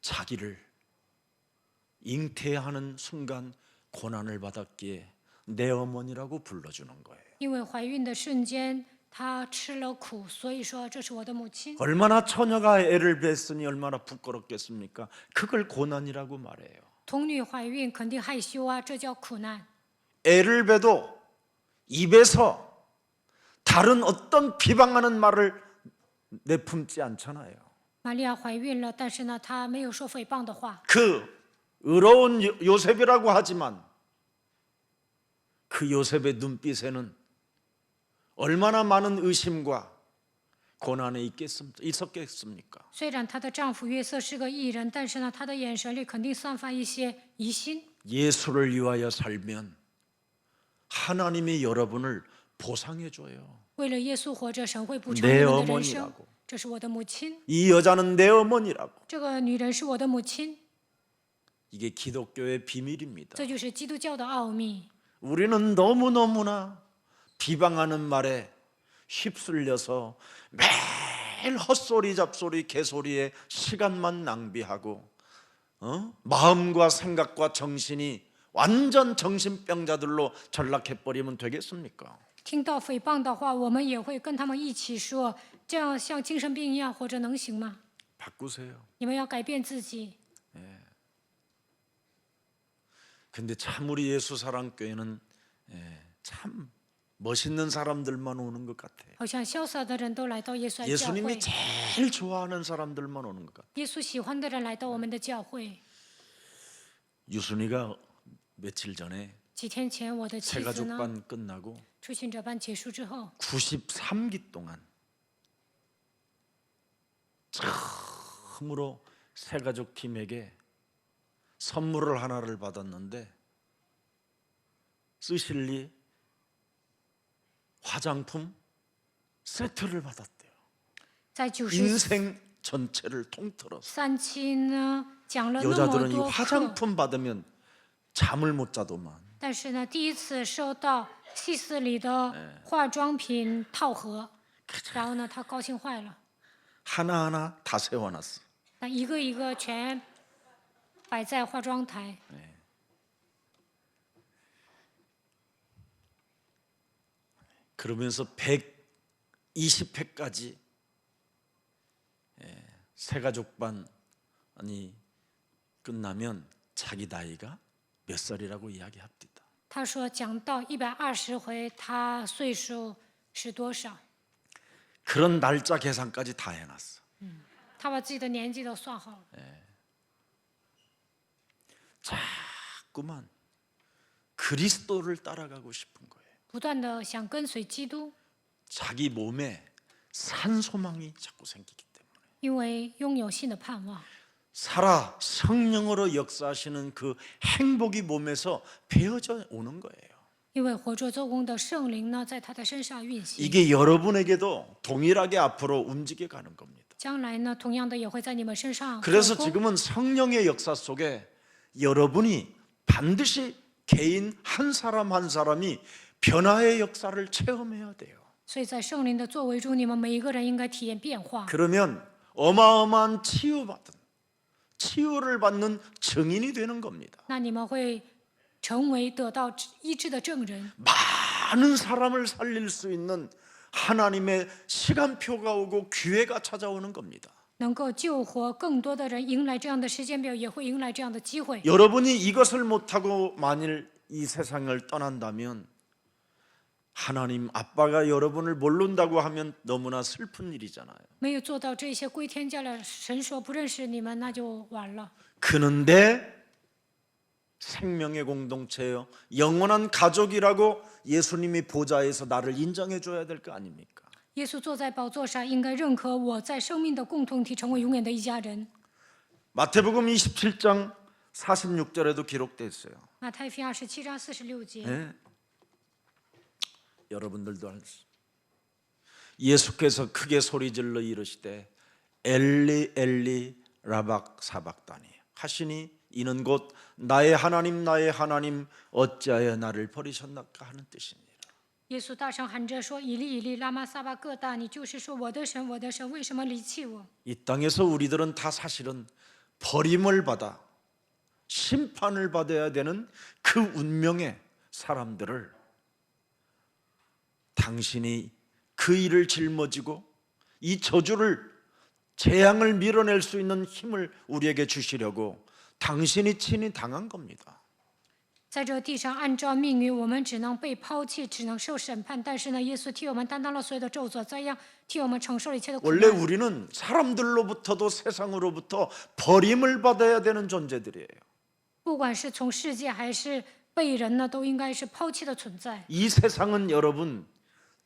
자기를 잉태하는 순간 고난을 받았기에 내 어머니라고 불러주는 거예요. 因为怀孕的瞬间，她吃了苦，所以说这是我的母亲。 얼마나 처녀가 애를 뱄으니 얼마나 부끄럽겠습니까? 그걸 고난이라고 말해요. 童女怀孕肯定害羞啊，这叫苦难。 애를 봬도 입에서 다른 어떤 비방하는 말을 내품지 않잖아요. 玛利亚怀孕了，但是呢，她没有说诽谤的话。 그 의로운 요셉이라고 하지만 그 요셉의 눈빛에는 얼마나 많은 의심과 고난이 있었겠습니까? 虽然她的丈夫约瑟是个义人，但是呢，她的眼神里肯定散发一些疑心。 예수를 위하여 살면 하나님이 여러분을 보상해 줘요. 为了耶稣活着，神会补偿 내 你们的人生 어머니라고. 。这是我的母亲， 이 여자는 내 어머니라고. 这个女人是我的母亲， 이게 기독교의 비밀입니다. 这就是基督教的奥秘。 우리는 너무너무나 비방하는 말에 휩쓸려서 매일 헛소리 잡소리 개소리에 시간만 낭비하고 마음과 생각과 정신이 완전 정신병자들로 전락해버리면 되겠습니까? 听到诽谤的话，我们也会跟他们一起说，这样像精神病一样活着能行吗？ 바꾸세요. 你们要改变自己。 근데 참 우리 예수 사랑 교회는 참 멋있는 사람들만 오는 것 같아요. 好像潇洒的人都来到耶稣爱教 예수님이 会， 제일 좋아하는 사람들만 오는 것 같아요. 耶稣喜欢的人来到我们的教会。 유순이가 며칠 전에 几天前，我的妻子呢， 새가족반 끝나고 初信者班结束之后， 93기 동안 처음으로 새가족 팀에게 선물을 하나를 받았는데 쓰실리 화장품 세트를 받았대요. 在93 인생 전체를 통틀어서 期呢讲了那么 여자들은 이 多课， 화장품 받으면 잠을 못 자더만. 但是呢，第一次收到希斯里的化妆品套盒，然后呢，他高兴坏了， 하나하나 다 세워놨어. 那一个一个全摆在化妆台。 그러면서 120회까지 새가족반이 끝나면 자기 나이가 몇 살이라고 이야기합니다. 他说讲到120回，他岁数是多少？ 그런 날짜 계산까지 다 해놨어. 他把自己的年纪都算好了。 자꾸만 그리스도를 따라가고 싶은 거예요. 不断的想跟随基督， 자기 몸에 산소망이 자꾸 생기기 때문에. 因为拥有新的盼望。 살아 성령으로 역사하시는 그 행복이 몸에서 배어져 오는 거예요. 因为活着做工的圣灵呢，在他的身上运行。 이게 여러분에게도 동일하게 앞으로 움직여 가는 겁니다. 将来呢，同样的也会在你们身上 그래서 做工。 지금은 성령의 역사 속에 여러분이 반드시 개인 한 사람 한 사람이 변화의 역사를 체험해야 돼요. 所以在圣灵的作为中，你们每一个人应该体验变化。 그러면 어마어마한 치유를 받는 증인이 되는 겁니다. 那你们会成为得到医治的证人， 많은 사람을 살릴 수 있는 하나님의 시간표가 오고 기회가 찾아오는 겁니다. 能够救活更多的人，迎来这样的时间表，也会迎来这样的机会。 여러분이 이것을 못하고 만일 이 세상을 떠난다면 하나님 아빠가 여러분을 모른다고 하면 너무나 슬픈 일이잖아요. 没有做到这些归天家了，神说不认识你们，那就完了。 그런데 생명의 공동체요, 영원한 가족이라고 예수님이 보좌에서 나를 인정해 줘야 될 거 아닙니까? 耶稣坐在宝座上，应该认可我在生命的共同体，成为永远的一家人。 마태복음 27장 46절에도 기록되어 있어요. 马太福音27章46节， 네. 여러분들도 알수. 예수께서 크게 소리질러 이르시되 엘리 엘리 라박 사박다니 하시니 이는 곧 나의 하나님 어찌하여 나를 버리셨나까 하는 뜻입니다. 耶稣大声喊着说：“以利以利，拉玛撒巴各大尼！”就是说，我的神，我的神，为什么离弃我？ 이 땅에서 우리들은 다 사실은 버림을 받아 심판을 받아야 되는 그 운명의 사람들을 당신이 그 일을 짊어지고 이 저주를 재앙을 밀어낼 수 있는 힘을 우리에게 주시려고 당신이 친히 당한 겁니다. 在这地上，按照命运，我们只能被抛弃，只能受审判。但是呢，耶稣替我们担当了所有的咒诅，这样替我们承受了一切的苦 원래 难。 우리는 사람들로부터도 세상으로부터 버림을 받아야 되는 존재들이에요. 不管是从世界还是被人呢，都应该是抛弃的存在。 이 세상은 여러분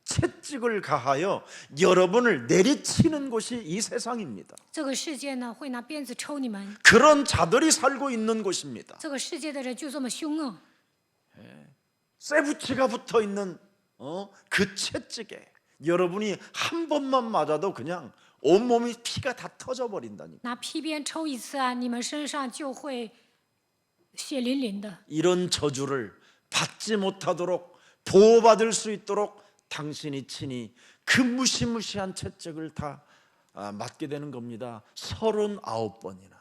채찍을 가하여 여러분을 내리치는 곳이 이 세상입니다. 这个世界呢，会拿鞭子抽你们。 그런 자들이 살고 있는 곳입니다. 这个世界的人就这么凶恶， 쇠붙이가 붙어 있는 그 채찍에 여러분이 한 번만 맞아도 그냥 온몸이 피가 다 터져 버린다니까. 拿皮鞭抽一次啊，你们身上就会血淋淋的。 이런 저주를 받지 못하도록 보호받을 수 있도록 당신이 친히 그 무시무시한 채찍을 다 맞게 되는 겁니다. 39번이나.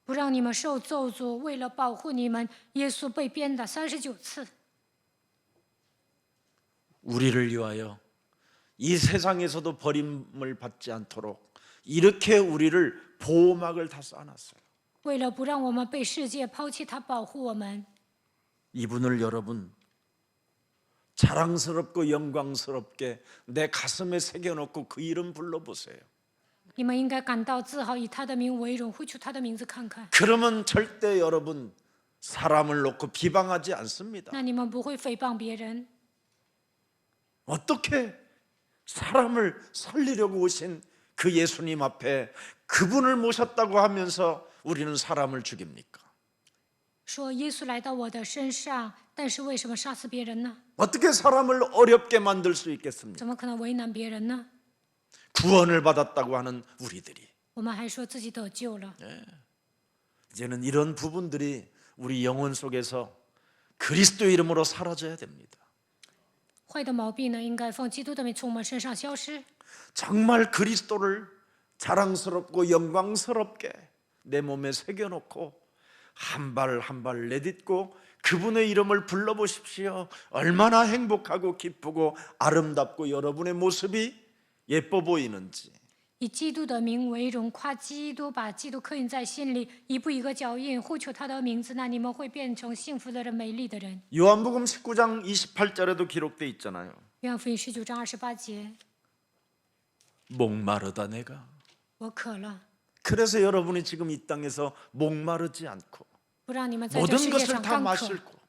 不让你们受咒诅，为了保护你们，耶稣被鞭打39次。 우리를 위하여 이 세상에서도 버림을 받지 않도록 이렇게 우리를 보호막을 다 쌓아놨어요. 为了不让我们被世界抛弃，他保护我们。 이분을 여러분 자랑스럽고 영광스럽게 내 가슴에 새겨놓고 그 이름 불러보세요. 你们应该感到自豪，以他的名为荣，挥出他的名字看看。 그러면 절대 여러분 사람을 놓고 비방하지 않습니다. 那你们不会诽谤别人。 어떻게 사람을 살리려고 오신 그 예수님 앞에 그분을 모셨다고 하면서 우리는 사람을 죽입니까? 说耶稣来到我的身上，但是为什么杀死别人呢？ 어떻게 사람을 어렵게 만들 수 있겠습니까? 怎么可能为难别人呢？ 구원을 받았다고 하는 우리들이 我们还说自己得救了。 이제는 이런 부분들이 우리 영혼 속에서 그리스도 이름으로 사라져야 됩니다. 坏的毛病呢，应该奉基督的名从我们身上消失。 정말 그리스도를 자랑스럽고 영광스럽게 내 몸에 새겨놓고 한 발 한 발 내딛고 그분의 이름을 불러보십시오. 얼마나 행복하고 기쁘고 아름답고 여러분의 모습이 예뻐 보이는지. 以基督的名为荣，夸基督，把基督刻印在心里，一步一个脚印，呼求他的名字，那你们会变成幸福的人，美丽的人。 요한복음 19장 28절에도 기록돼 있잖아요. 约翰福音19章28节， 목마르다 내가. 我渴了， 그래서 여러분이 지금 이 땅에서 목마르지 않고 不让你们在这 모든 世界 것을 上 다 干渴。 마시고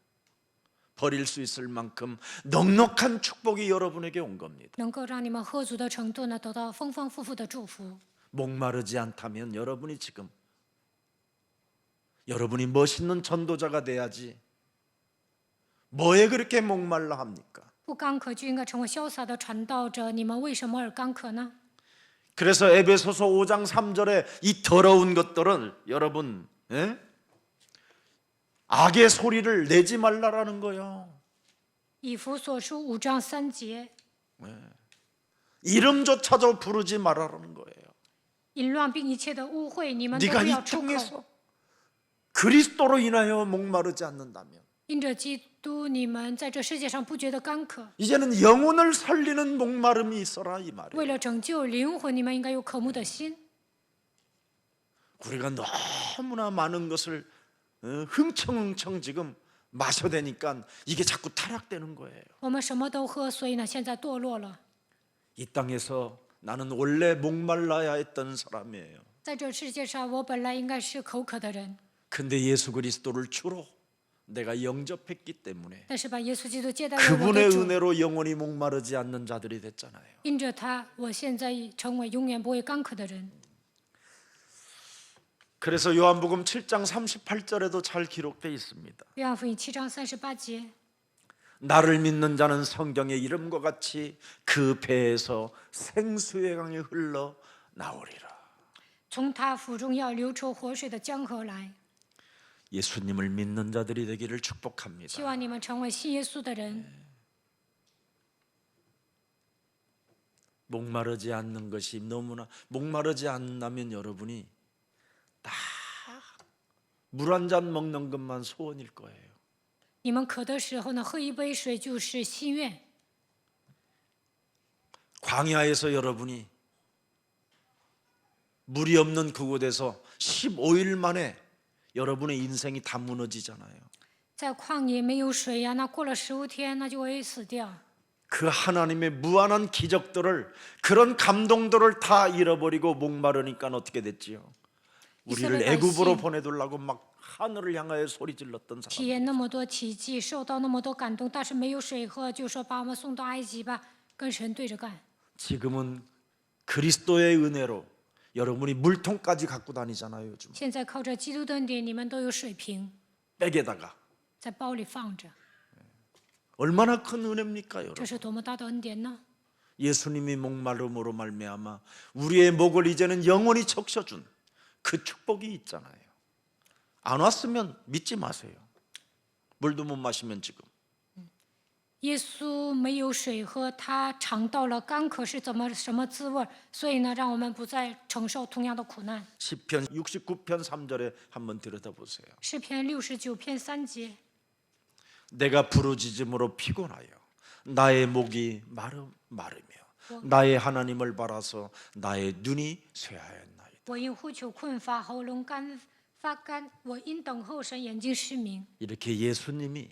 버릴 수 있을 만큼 넉넉한 축복이 여러분에게 온 겁니다. 能够让你们喝足的程度呢，得到丰丰富富的祝福。 목마르지 않다면 여러분이 지금 여러분이 멋있는 전도자가 돼야지 뭐에 그렇게 목말라 합니까? 不干渴就应该成为潇洒的传道者，你们为什么而干渴呢？ 그래서 에베소서 5장 3절에 이 더러운 것들은 여러분 악의 소리를 내지 말라라는 거예요. 以弗所书5章3节， 이름조차도 부르지 말라라는 거예요. 淫乱并一切的污秽，你们都 네가 不要 이 出口。 땅에서 그리스도로 인하여 목마르지 않는다면 因着基督，你们在这世界上不觉得干渴。 이제는 영혼을 살리는 목마름이 있어라 이 为 말이에요. 了拯救灵魂，你们应该有渴慕的心。 우리가 너무나 많은 것을 흥청흥청 지금 마셔대니까 이게 자꾸 타락되는 거예요. 我们什么都喝，所以呢，现在堕落了。 이 땅에서 나는 원래 목말라야 했던 사람이에요. 在这世界上，我本来应该是口渴的人， 근데 예수 그리스도를 주로 내가 영접했기 때문에 但是把耶稣基督接待为我 그분의 的主， 은혜로 영원히 목마르지 않는 자들이 됐잖아요. 因着他，我现在成为永远不会干渴的人。 그래서 요한복음 7장 38절에도 잘 기록되어 있습니다. 约翰福音7章38节， 나를 믿는 자는 성경의 이름과 같이 그 배에서 생수의 강이 흘러 나오리라. 从他腹中要流出活水的江河来。 예수님을 믿는 자들이 되기를 축복합니다. 希望你们成为信耶稣的人。 목마르지 않는 것이 너무나 목마르지 않다면 여러분이 다 물 한 잔 먹는 것만 소원일 거예요. 你们渴的时候呢，喝一杯水就是心愿。 광야에서 여러분이 물이 없는 그곳에서 15일 만에 여러분의 인생이 다 무너지잖아요. 在旷野没有水呀、那过了15天，那就会死掉。 그 하나님의 무한한 기적들을 그런 감동들을 다 잃어버리고 목마르니까 어떻게 됐지요? 우리를 애굽으로 보내두려고 막 하늘을 향하여 소리 질렀던 体 사람. 验那么多奇迹，受到那么多感动，但是没有水喝，就说把我们送到埃及吧，跟神对着干。 지금은 그리스도의 은혜로 여러분이 물통까지 갖고 다니잖아요. 요즘 现在靠着基督的恩典，你们都有水瓶 백에다가 在包里放着， 얼마나 큰 은혜입니까, 这 여러분? 是多么大的恩典呢？ 예수님이 목마름으로 말미암아 우리의 목을 이제는 영원히 적셔준 그 축복이 있잖아요. 안 왔으면 믿지 마세요. 물도 못 마시면 지금. 耶稣没有水喝，他尝到了干渴是什么滋味，所以呢，让我们不再承受同样的苦难。 시편 69편 3절에 한번 들여다보세요. 诗篇69篇3节， 내가 부르짖음으로 피곤하여 나의 목이 마르며 나의 하나님을 바라서 나의 눈이 쇠하였나이다. 我因呼求困乏，喉咙发干；我因等候神，眼睛失明。 이렇게 예수님이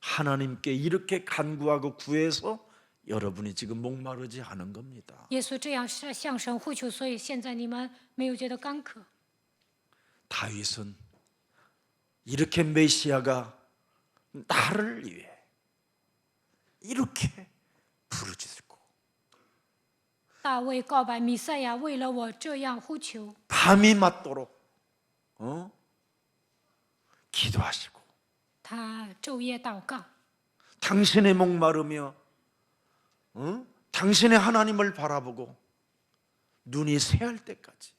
하나님께 이렇게 간구하고 구해서 여러분이 지금 목마르지 않은 겁니다. 耶稣这样是向神呼求，所以现在你们没有觉得干渴。 다윗은 이렇게 메시아가 나를 위해 이렇게 부르짖고 大卫告白弥赛亚为了我这样呼求， 밤이 맞도록 기도하시고 他昼夜祷告。 당신의 목마르며 당신의 하나님을 바라보고 눈이 새할 때까지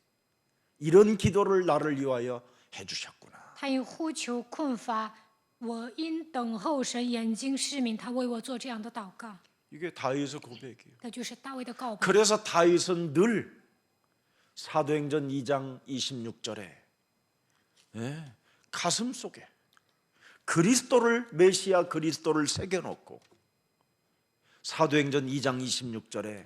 이런 기도를 나를 위하여 해주셨구나. 他因呼求困乏，我因等候神，眼睛失明。他为我做这样的祷告， 이게 다윗의 고백이에요. 这就是大卫的告白。 그래서 다윗은 늘 사도행전 2장 26절에 가슴 속에 그리스도를 메시아 그리스도를 새겨놓고 사도행전 2장 26절에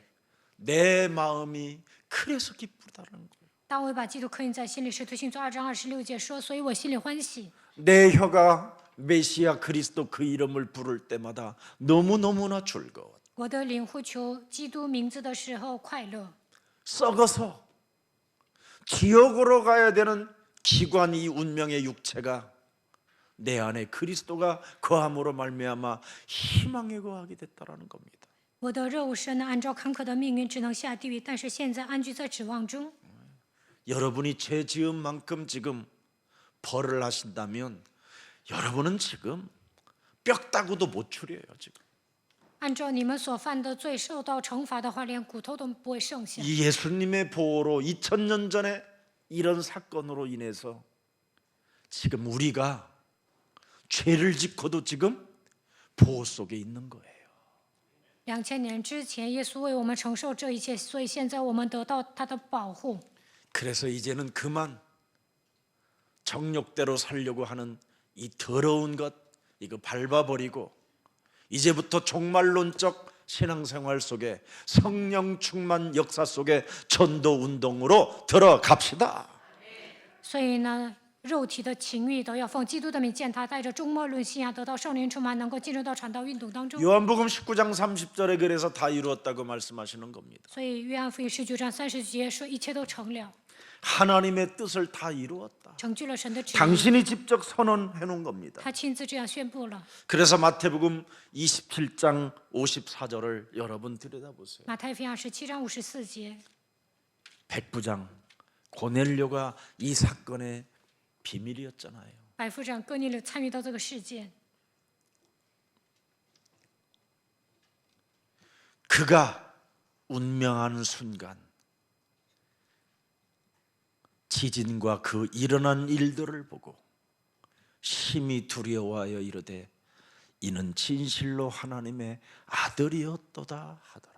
내 마음이 그래서 기쁘다는 거예요. 大卫把基督刻印在心里，使徒行传2章26节说：“所以我心里欢喜。 내 혀가 메시아 그리스도 그 이름을 부를 때마다 너무너무나 즐거워. 我的灵呼求基督名字的时候快乐。 썩어서 지옥으로 가야 되는 기관 이 운명의 육체가 내 안에 그리스도가 거함으로 말미암아 희망에 거하게 됐다라는 겁니다. 我的肉身呢，按照坎坷的命运，只能下地狱，但是现在安居在指望中。 여러분이 죄 지은 만큼 지금 벌을 하신다면 여러분은 지금 뼈다구도 못 추려요. 지금 按照你们所犯的罪受到惩罚的话，连骨头都不会剩下。 이 예수님의 보호로 2000년 전에 이런 사건으로 인해서 지금 우리가 죄를 짓고도 지금 보호 속에 있는 거예요. 2000年之前，耶稣为我们承受这一切，所以现在我们得到他的保护。 그래서 이제는 그만 정욕대로 살려고 하는 이 더러운 것 이거 밟아버리고 이제부터 종말론적 신앙생활 속에 성령 충만 역사 속에 전도 운동으로 들어갑시다. 所以呢，肉体的情欲都要奉基督的名践踏，带着终末论信仰得到圣灵充满，能够进入到传道运动当中。 요한복음 19장 30절에 그래서 다 이루었다고 말씀하시는 겁니다. 所以约翰福音19章30节说一切都成了， 하나님의 뜻을 다 이루었다. 成就了神的旨意。 당신이 직접 선언해 놓은 겁니다. 他亲自这样宣布了。 그래서 마태복음 27장 54절을 여러분 들여다보세요. 马太福音27章54节， 백부장 고넬료가 이 사건의 비밀이었잖아요. 百夫长哥尼流参与到这个事件， 그가 운명하는 순간 지진과 그 일어난 일들을 보고 심히 두려워하여 이르되 이는 진실로 하나님의 아들이었도다 하더라.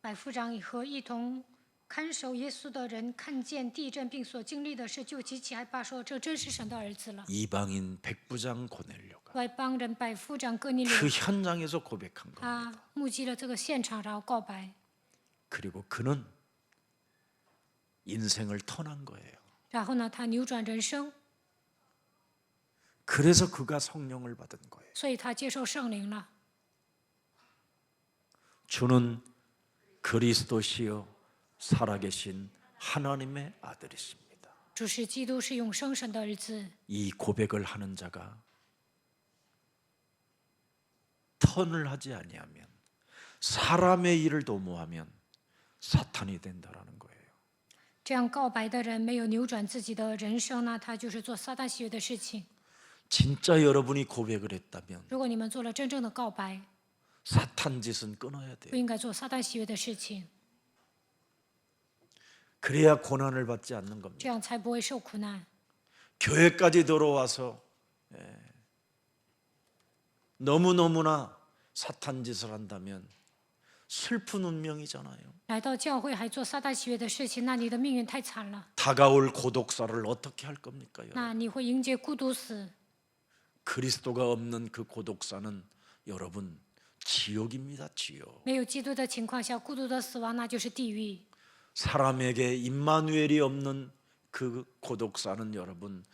百夫长和一同看守耶稣的人看见地震并所经历的事，就极其害怕，说这真是神的儿子了。 이방인 백부장 고넬료가 外邦人百夫长哥尼流， 그 현장에서 고백한 겁니다. 他目击了这个现场，然后告白， 그리고 그는 인생을 터난 거예요. 然后呢，他扭转人生， 그래서 그가 성령을 받은 거예요. 所以他接受圣灵了。 주는 그리스도시요 살아계신 하나님의 아들이십니다. 主是基督，是永生神的儿子。 이 고백을 하는 자가 턴을 하지 아니하면 사람의 일을 도모하면 사탄이 된다라는 거예요. 这样告白的人没有扭转自己的人生呢，他就是做撒旦喜悦的事情。 진짜 여러분이 고백을 했다면 如果你们做了真正的告白， 사탄 짓은 끊어야 不 돼요. 应该做撒旦喜悦的事情， 그래야 고난을 받지 않는 这 겁니다. 样才不会受苦难。 교회까지 들어와서 너무너무나 사탄 짓을 한다면 슬픈 운명이잖아요. 来到教会还做撒旦喜悦的事情，那你的命运太惨了。 다가올 고독사를 어떻게 할 겁니까? 여러분? 那你会迎接孤独死。 그리스도가 없는 그 고독사는 여러분 지옥입니다. 지옥. 没有基督的情况下，孤独的死亡那就是地狱。 사람에게 임마누엘이 없는 그 고독사는 여러분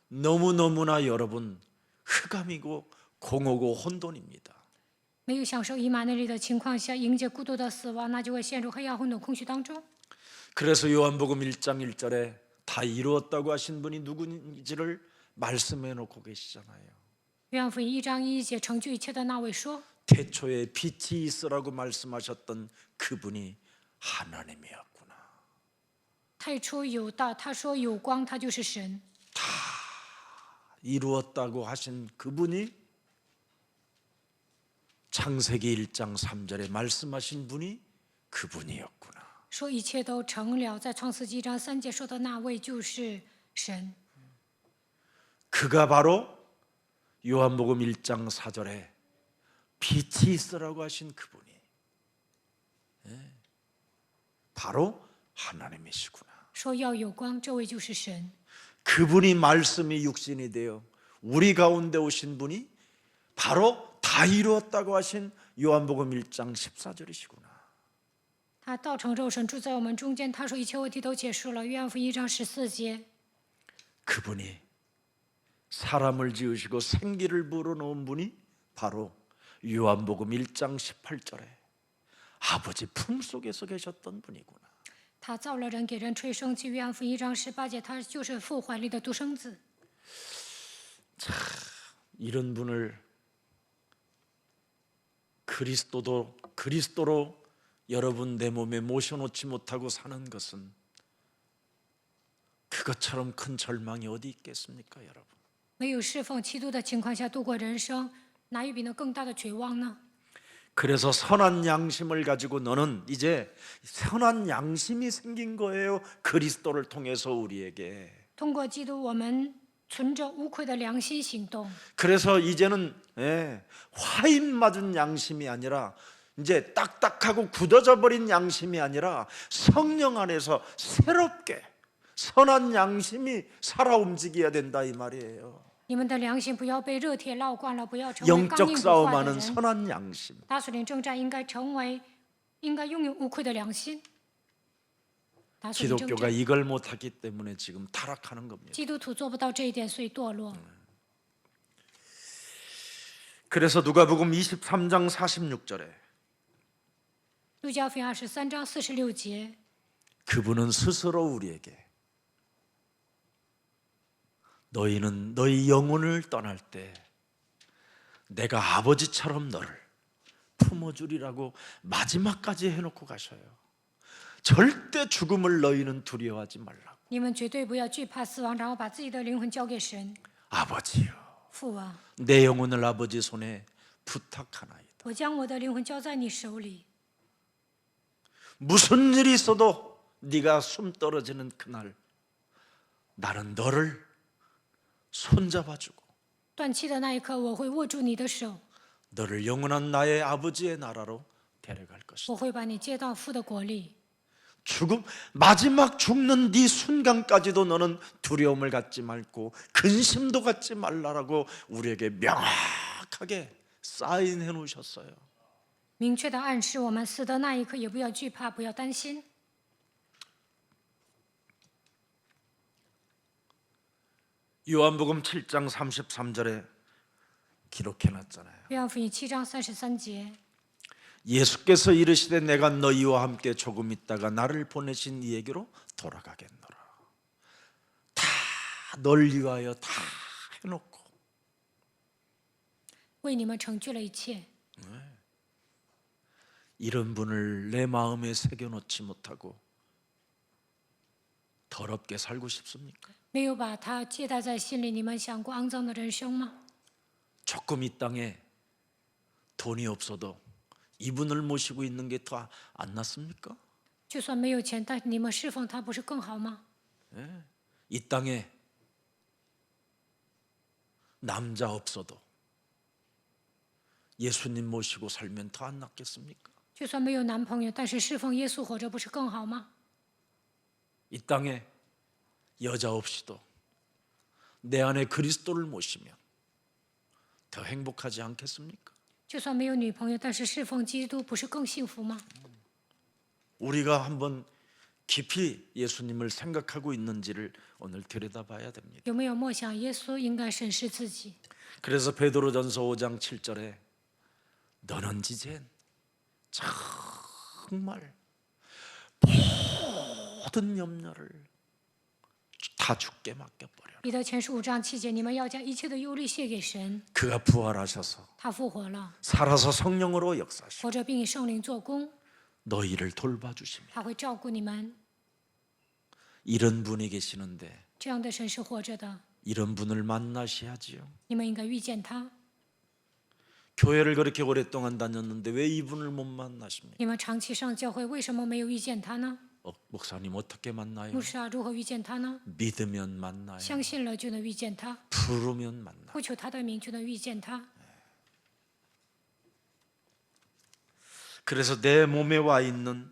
너무너무나 여러분 흑암이고 공허고 혼돈입니다. 没有享受以马内利的情况下，迎接孤独的死亡，那就会陷入黑暗混沌空虚当中。 그래서 요한복음 1장 1절에 다 이루었다고 하신 분이 누구인지를 말씀해 놓고 계시잖아요. 约翰福音1章1节，成就一切的那位说， 태초에 빛이 있으라고 말씀하셨던 그분이 하나님이었구나. 太初有道，他说有光，他就是神。 이루었다고 하신 그분이 창세기 1장 3절에 말씀하신 분이 그분이었구나. 说一切都成了，在创世纪1章3节说的那位就是神。 그가 바로 요한복음 1장 4절에 빛이 있으라고 하신 그분이 바로 하나님이시구나. 说要有光，这位就是神。 그분이 말씀이 육신이 되어 우리 가운데 오신 분이 바로 다 이루었다고 하신 요한복음 1장 14절이시구나. 他道成肉身住在我们中间，他说一切问题都结束了。约翰福音1章14节， 그분이 사람을 지으시고 생기를 불어넣은 분이 바로 요한복음 1장 18절에 아버지 품속에서 계셨던 분이구나. 他造了人，给人吹生气。约翰福音1章18节，他就是父怀里的独生子。 이런 분을 그리스도로 여러분 내 몸에 모셔놓지 못하고 사는 것은 그것처럼 큰 절망이 어디 있겠습니까, 여러분? 没有侍奉基督的情况下度过人生，哪有比那更大的绝望呢？ 그래서 선한 양심을 가지고 너는 이제 선한 양심이 생긴 거예요. 그리스도를 통해서 우리에게. 通过基督，我们存着无愧的良心行动。 그래서 이제는 화인 맞은 양심이 아니라 이제 딱딱하고 굳어져 버린 양심이 아니라 성령 안에서 새롭게 선한 양심이 살아 움직여야 된다 이 말이에요. 你们的良心不要被热铁烙惯了，不要成为刚 영적 硬不化的 싸움하는 人。 선한 양심. 打属灵征战应该拥有无愧的良心。打属灵征 기독교가 战。 이걸 못하기 때문에 지금 타락하는 겁니다. 基督徒做不到这一点，所以堕落。 그래서 누가복음 23장 46절에 路加福音23章46节， 그분은 스스로 우리에게 너희는 너희 영혼을 떠날 때 내가 아버지처럼 너를 품어주리라고 마지막까지 해놓고 가셔요. 절대 죽음을 너희는 두려워하지 말라고. 你们绝对不要惧怕死亡，然后把自己的灵魂交给神。 아버지요, 父啊， 내 영혼을 아버지 손에 부탁하나이다. 我将我的灵魂交在你手里， 무슨 일이 있어도 네가 숨 떨어지는 그날 나는 너를 손잡아주고 断气的那一刻，我会握住你的手， 너를 영원한 나의 아버지의 나라로 데려갈 것이다. 我会把你接到父的国里。 죽음 마지막 죽는 네 순간까지도 너는 두려움을 갖지 말고 근심도 갖지 말라라고 우리에게 명확하게 사인해 놓으셨어요. 明确的暗示我们，死的那一刻也不要惧怕，不要担心。 요한복음 7장 33절에 기록해 놨잖아요. 约翰福音7章33节， 예수께서 이르시되 내가 너희와 함께 조금 있다가 나를 보내신 이에게로 돌아가겠노라. 다 널 위하여 다 해놓고 为你们成就了一切。 이런 분을 내 마음에 새겨놓지 못하고 더럽게 살고 싶습니까? 没有把他接待在心里，你们想过肮脏的人生吗？ 조금 이 땅에 돈이 없어도 이분을 모시고 있는 게 더 안 낫습니까? 就算没有钱，但你们侍奉他不是更好吗？ 이 땅에 남자 없어도 예수님 모시고 살면 더 안 낫겠습니까? 就算没有男朋友，但是侍奉耶稣活着不是更好吗？ 이 땅에 여자 없이도 내 안에 그리스도를 모시면 더 행복하지 않겠습니까? 就算没有女朋友，但是侍奉基督不是更幸福吗？ 우리가 한번 깊이 예수님을 생각하고 있는지를 오늘 들여다봐야 됩니다. 有没有默想耶稣应该审视自己？ 그래서 베드로전서 5장 7절에 너는 이젠 정말 모든 염려를 다 주께 맡겨버려. 彼得前书5章7节，你们要将一切的忧虑卸给神， 그가 부활하셔서 他复活了， 살아서 성령으로 역사하시고 活着并以圣灵做工， 너희를 돌봐주시며 他会照顾你们。 이런 분이 계시는데 这样的神是活着的， 이런 분을 만나셔야지요. 你们应该遇见他。 교회를 그렇게 오랫동안 다녔는데 왜 이분을 못 만나십니까? 你们长期上教会，为什么没有遇见他呢？ 목사님 어떻게 만나요? 牧师啊，如何遇见他呢？ 믿으면 만나요. 相信了就能遇见他， 부르면 만나요. 呼求他的名就能遇见他。 그래서 내 몸에 와 있는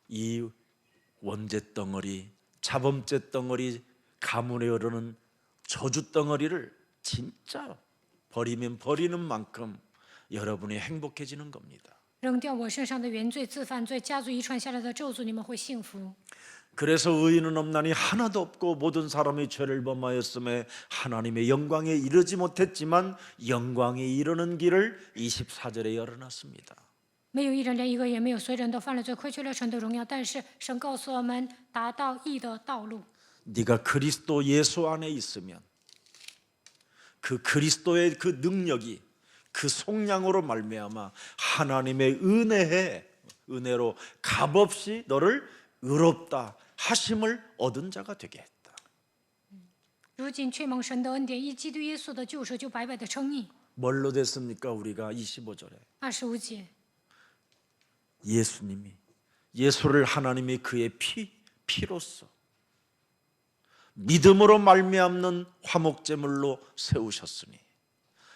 이 원죄 덩어리, 자범죄 덩어리, 가문에 흐르는 저주 덩어리를 진짜 버리면 버리는 만큼 여러분이 행복해지는 겁니다. 扔掉我身上的原罪、自犯罪、家族遗传下来的咒诅，你们会幸福。 그래서 의인은 없나니 하나도 없고 모든 사람이 죄를 범하였음에 하나님의 영광에 이르지 못했지만 영광에 이르는 길을 24절에 열어놨습니다. 没有一人，连一个也没有，所有人都犯了罪，亏缺了神的荣耀。但是神告诉我们，达到义的道路。 네가 그리스도 예수 안에 있으면 그 그리스도의 그 능력이 그 속량으로 말미암아 하나님의 은혜로 값없이 너를 의롭다 하심을 얻은 자가 되게 했다. 如今却蒙神的恩典，依基督耶稣的救赎，就白白的称义。 뭘로 됐습니까? 우리가 25절에 25节， 예수를 하나님이 그의 피로써 믿음으로 말미암는 화목제물로 세우셨으니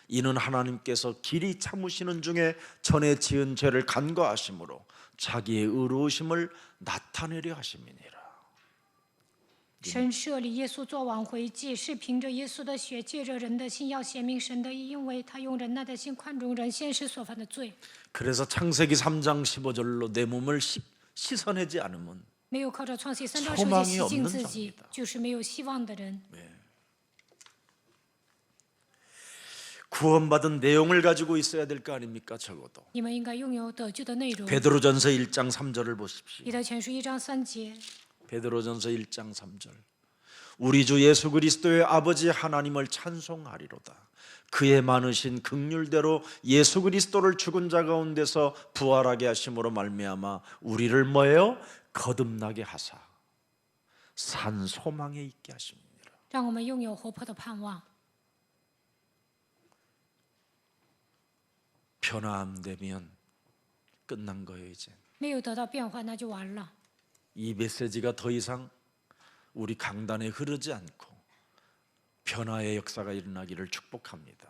이는 하나님께서 길이 참으시는 중에 전에 지은 죄를 간과하심으로 자기의 의로우심을 나타내려 하심이니라. 神设立耶稣做挽回祭，是凭着耶稣的血，借着人的心，要显明神的义，因为他用忍耐的心宽容人先时所犯的罪。 그래서 창세기 3장 15절로 내 몸을 씻어내지 않으면 没有靠着创世3章10节 소망이 洗净 없는 自己， 자입니다. 就是没有希望的人。 구원받은 내용을 가지고 있어야 될 거 아닙니까? 적어도 你们应该拥有得救的内容。 베드로전서 1장 3절을 보십시오. 彼得前书1章3节， 베드로전서 1장 3절. 우리 주 예수 그리스도의 아버지 하나님을 찬송하리로다. 그의 많으신 긍휼대로 예수 그리스도를 죽은 자 가운데서 부활하게 하심으로 말미암아 우리를 뭐예요? 거듭나게 하사 산 소망에 있게 하십니다. 让我们拥有活泼的盼望。 변화 안 되면 끝난 거예요. 이제 没有得到变化，那就完了。 이 메시지가 더 이상 우리 강단에 흐르지 않고 변화의 역사가 일어나기를 축복합니다.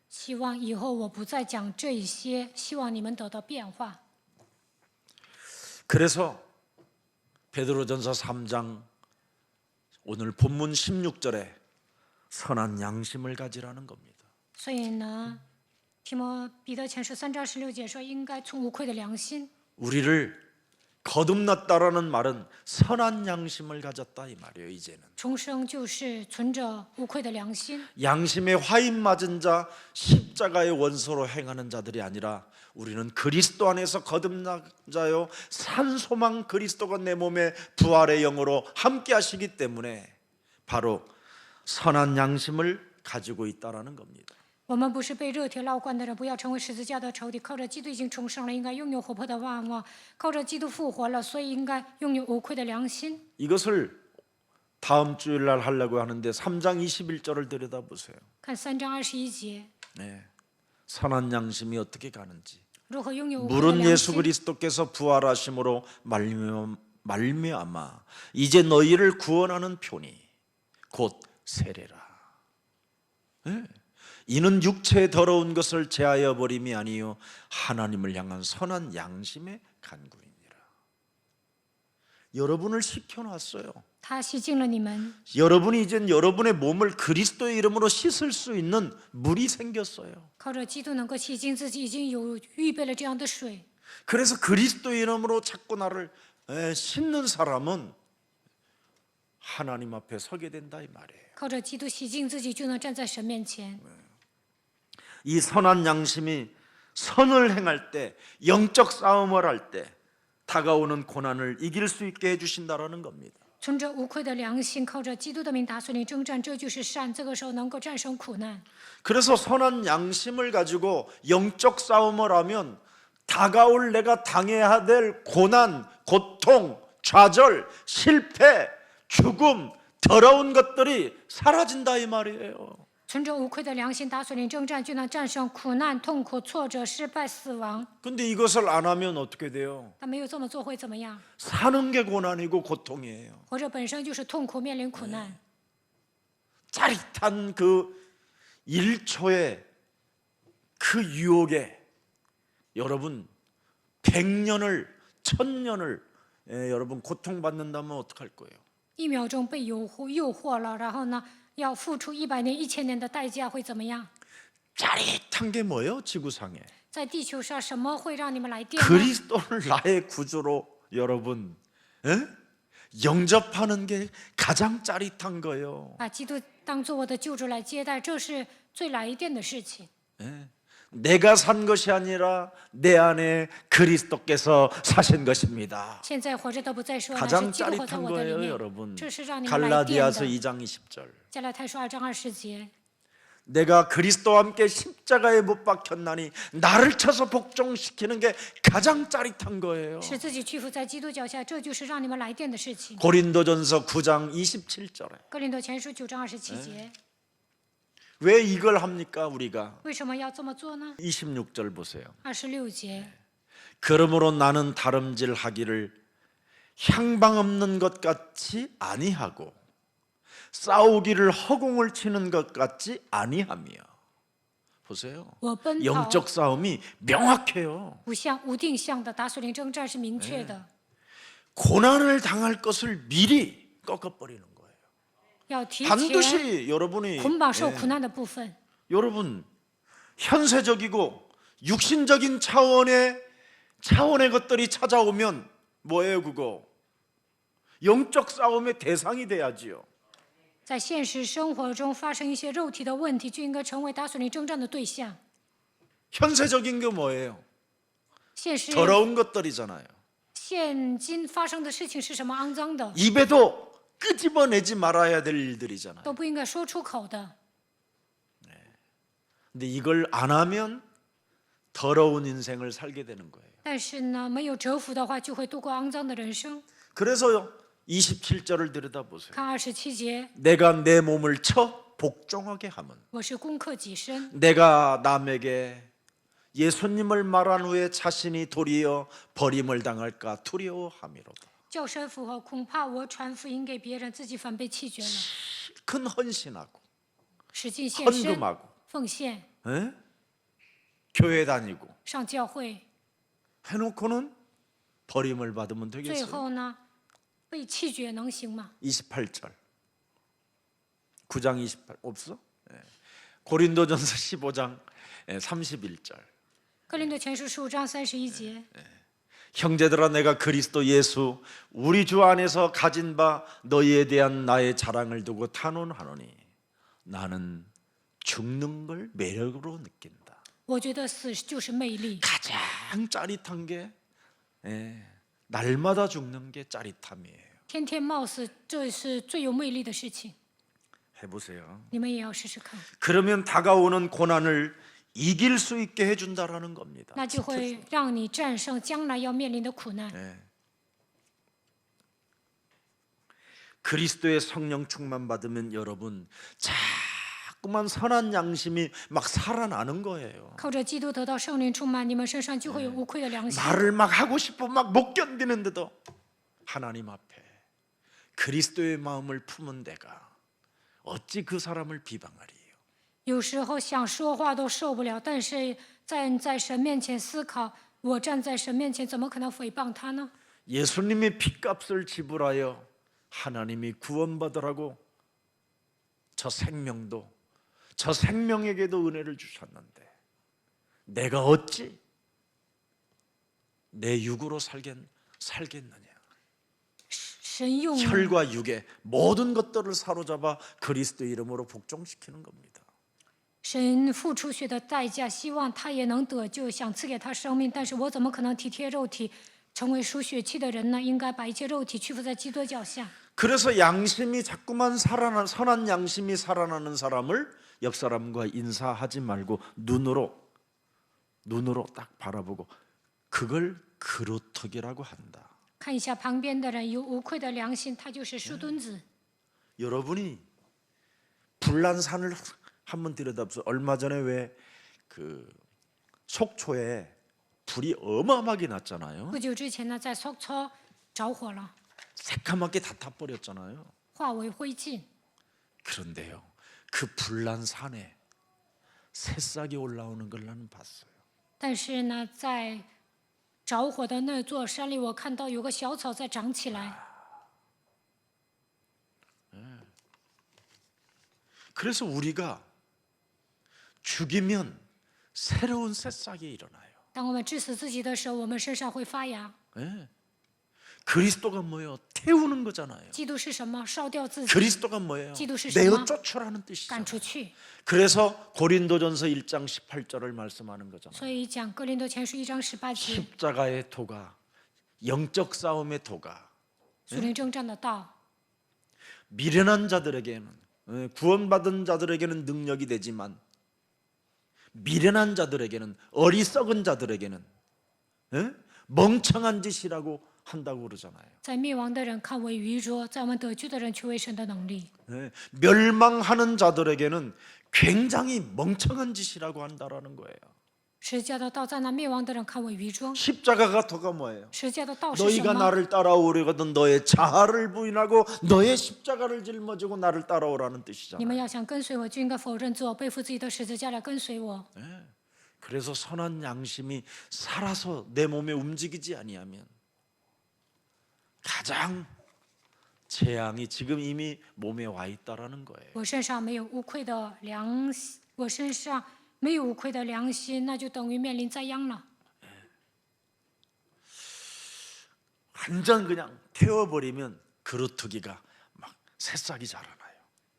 希望以后我不再讲这一些，希望你们得到变化。 그래서 베드로전서 3장 오늘 본문 16절에 선한 양심을 가지라는 겁니다. 所以呢，彼得前书3章16节说，应该存无愧的良心。 우리를 거듭났다라는 말은 선한 양심을 가졌다 이 말이에요. 이제는 重生就是存着无愧的良心， 양심에 화인 맞은 자, 십자가의 원소로 행하는 자들이 아니라 우리는 그리스도 안에서 거듭난 자요 산 소망 그리스도가 내 몸에 부활의 영으로 함께 하시기 때문에 바로 선한 양심을 가지고 있다라는 겁니다. 我们不是被热铁烙惯的人，不要成为十字架的仇敌。靠着基督已经重生了，应该拥有活泼的盼望；靠着基督复活了，所以应该拥有无愧的良心。 이것을 다음 주일날 하려고 하는데 3장 21절을 들여다보세요. 看3章21节， 네. 선한 양심이 어떻게 가는지 如何拥有无愧的 물은 良 예수 心？ 그리스도께서 부활하심으로 말미암아 이제 너희를 구원하는 표니 곧 세례라. 네. 이는 육체의 더러운 것을 제하여 버림이 아니요 하나님을 향한 선한 양심의 간구이니라. 여러분을 시켜놨어요. 他洗净了你们， 여러분이 이젠 여러분의 몸을 그리스도의 이름으로 씻을 수 있는 물이 생겼어요. 靠着基督能够洗净自己，已经有预备了这样的水。 그래서 그리스도의 이름으로 자꾸 나를 씻는 사람은 하나님 앞에 서게 된다 이 말이에요. 靠着基督洗净自己，就能站在神面前。 이 선한 양심이 선을 행할 때, 영적 싸움을 할 때 다가오는 고난을 이길 수 있게 해주신다라는 겁니다. 存着无愧的良心，靠着基督的名打碎你征战，这就是善。这个时候能够战胜苦难。 그래서 선한 양심을 가지고 영적 싸움을 하면 다가올 내가 당해야 될 고난, 고통, 좌절, 실패, 죽음, 더러운 것들이 사라진다 이 말이에요. 存着无愧的良心打碎你征战，就能战胜苦难、痛苦、挫折、失败、死亡。 근데 이것을 안 하면 어떻게 돼요? 他没有这么做会怎么样？ 사는 게 고난이고 고통이에요. 活着本身就是痛苦，面临苦难。 짜릿한 그 1초의 그 유혹에 여러분 100년을 1000년을 여러분 고통받는다면 어떡할 거예요? 1秒钟被诱惑了，然后呢，要付出100年、1000年的代价，会怎么样？ 짜릿한 게 뭐예요? 지구상에 在地球上，什么会让你们来电呢？ 그리스도를 나의 구주로 여러분 영접하는 게 가장 짜릿한 거예요. 把基督当做我的救主来接待，这是最来电的事情。 내가 산 것이 아니라 내 안에 그리스도께서 사신 것입니다. 现在活着都不再说，乃是 가장 基督活在 짜릿한 我的里 거예요, 面。 여러분. 这是让你们来电 갈라디아서 的。 2장 20절. 加拉太书2章20节， 내가 그리스도와 함께 십자가에 못 박혔나니 나를 쳐서 복종시키는 게 가장 짜릿한 거예요. 使自己屈服在基督脚下，这就是让你们来电的事情。 고린도전서 9장 27절에 哥林多前书9章27节， 왜 이걸 합니까 우리가? 为什么要这么做呢？ 26절 보세요. 26节， 그러므로 나는 다름질하기를 향방 없는 것 같이 아니하고 싸우기를 허공을 치는 것 같지 아니하며. 보세요. 我奔跑 영적 싸움이 명확해요. 无定向的打属灵征战是明确的， 고난을 당할 것을 미리 꺾어버리는 거예요. 要提前 반드시 여러분이 捆绑受苦难的部分。 여러분 현세적이고 육신적인 차원의 것들이 찾아오면 뭐예요 그거? 영적 싸움의 대상이 돼야지요. 在现实生活中发生一些肉体的问题，就应该成为打属灵征战的对象。 현세적인 게 뭐예요? 现实 더러운 것들이잖아요. 现今发生的事情是什么？肮脏的， 입에도 끄집어내지 말아야 될 일들이잖아요. 都不应该说出口的。 근데 이걸 안 하면 더러운 인생을 살게 되는 거예요. 但是呢，没有折服的话，就会度过肮脏的人生。 그래서 27절을 들여다보세요. 看27节， 내가 내 몸을 쳐 복종하게 함은 我是攻克己身， 내가 남에게 예수님을 말한 후에 자신이 도리어 버림을 당할까 두려워함이로다. 叫神符合，恐怕我传福音给别人，自己反被弃绝了。 큰 헌신하고 使尽献身， 헌금하고 奉献， 에? 교회 다니고 上教会， 해놓고는 버림을 받으면 最 되겠어요. 后呢，被弃绝能行吗？ 28절 9장 28 없어? 예. 고린도전서 15장 31절 哥林多前书15章31节， 형제들아 내가 그리스도 예수 우리 주 안에서 가진 바 너희에 대한 나의 자랑을 두고 탄원하노니 나는 죽는 걸 매력으로 느낀다. 我觉得死就是魅力。 가장 짜릿한 게 날마다 죽는 게 짜릿함이에요. 天天冒死，这是最有魅力的事情。 해보세요. 你们也要试试看， 그러면 다가오는 고난을 이길 수 있게 해준다라는 겁니다. 那就会让你战胜将来要面临的苦难。 그리스도의 성령 충만 받으면 여러분 자꾸만 선한 양심이 막 살아나는 거예요. 靠着基督得到圣灵充满，你们身上就会有无愧的良心。 말을 막 하고 싶어 막 못 견디는데도 하나님 앞에 그리스도의 마음을 품은 내가 어찌 그 사람을 비방하리요. 有时候想说话都受不了，但是站在神面前思考，我站在神面前怎么可能诽谤他呢？ 예수님이 핏값을 지불하여 하나님이 구원받으라고 저 생명에게도 은혜를 주셨는데 내가 어찌 내 육으로 살겠느냐. 神用 혈과 육의 모든 것들을 사로잡아 그리스도 이름으로 복종시키는 겁니다. 神付出血的代价，希望他也能得救，想赐给他生命。但是我怎么可能体贴肉体，成为属血气的人呢？应该把一切肉体屈服在基督的脚下。 그래서 양심이 자꾸만 선한 양심이 살아나는 사람을 옆 사람과 인사하지 말고 눈으로 딱 바라보고 그걸 그루터기라고 한다. 看一下旁边的人有无愧的良心，他就是树墩子。 여러분이 불난산을 한번 들여다보세요. 얼마 전에 왜 그 속초에 불이 어마어마하게 났잖아요. 不久之前呢，在속초着火了， 새카맣게 다 타버렸잖아요. 化为灰烬。 그런데요, 그 불난산에 새싹이 올라오는 걸 나는 봤어요. 但是呢，在着火的那座山里，我看到有个小草在长起来。 그래서 우리가 죽이면 새로운 새싹이 일어나요. 当我们致死自己的时候，我们身上会发芽。 예. 그리스도가 뭐예요? 태우는 거잖아요. 基督是什么？烧掉自己， 그리스도가 뭐예요? 기도시 내어什么? 쫓으라는 赶 뜻이죠. 出去。 그래서 고린도전서 1장 18절을 말씀하는 거잖아요. 所以讲哥林多前书1章18节， 십자가의 도가, 영적 싸움의 도가 属灵征战的道， 미련한 자들에게는 구원받은 자들에게는 능력이 되지만 미련한 자들에게는 어리석은 자들에게는 멍청한 짓이라고 한다고 그러잖아요. 在灭亡的人看为愚拙，在我们得救的人却为神的能力。 멸망하는 자들에게는 굉장히 멍청한 짓이라고 한다라는 거예요. 十字架的道在那灭亡的人看为愚拙。 십자가가 도가 뭐예요? 十字架的道是什 너희가 么？ 나를 따라오려거든 너의 자아를 부인하고 너의 십자가를 짊어지고 나를 따라오라는 你 뜻이잖아요. 们要想跟随我，就应该否认自我，背负自己的十字架来跟随我。 그래서 선한 양심이 살아서 내 몸에 움직이지 아니하면 가장 재앙이 지금 이미 몸에 와 있다라는 거예요. 我身上没有无愧的良心，我身上没有无愧的良心，那就等于面临灾殃了。 완전 그냥 태워버리면 그루터기가 막 새싹이 자라나요.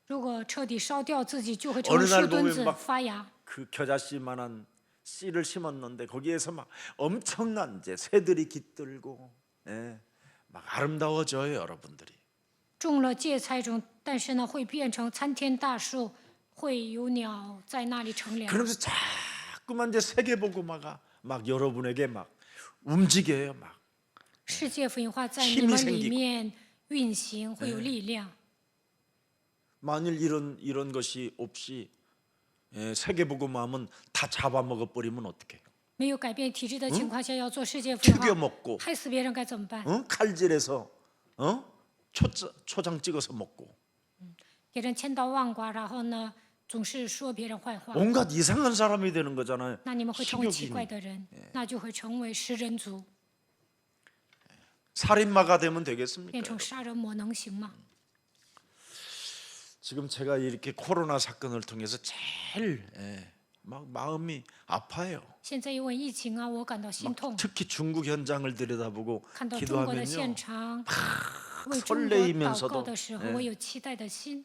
如果彻底烧掉自己，就会 어느 成为 날 树墩 보면 子 막 发芽。 그 겨자씨만한 씨를 심었는데 거기에서 막 엄청난 이제 새들이 깃들고, 예, 막 아름다워져요, 여러분들이. 种了芥菜种，但是呢，会变成参天大树，会有鸟在那里乘凉。 그러면서 자꾸만 이제 세계복음화가 막 여러분에게 막 움직여요, 막. 世界福音化在 힘이 你们 생기고 里面运行，会有力量。 만일 이런 것이 없이, 예, 세계복음화하면 다 잡아먹어 버리면 어떡해요? 没有改变体制的情况下，要做世界福音 죽여 化， 먹고, 害死别人该怎么办？ 칼질해서, 초장 찍어서 먹고, 给人千刀万剐，然后呢，总是说别人坏话， 온갖 이상한 사람이 되는 거잖아요. 那你们会成为奇怪 식욕인이. 的人，那就会成为食人族， 살인마가 되면 되겠습니까? 变成杀人魔，能行吗？ 지금 제가 이렇게 코로나 사건을 통해서 제일, 예, 막 마음이 아파요. 现在因为疫情啊，我感到心痛。 특히 중국 현장을 들여다보고 看到中国的 기도하면요, 现场，为中国 설레이면서도 祷告的时候，我有期待的心。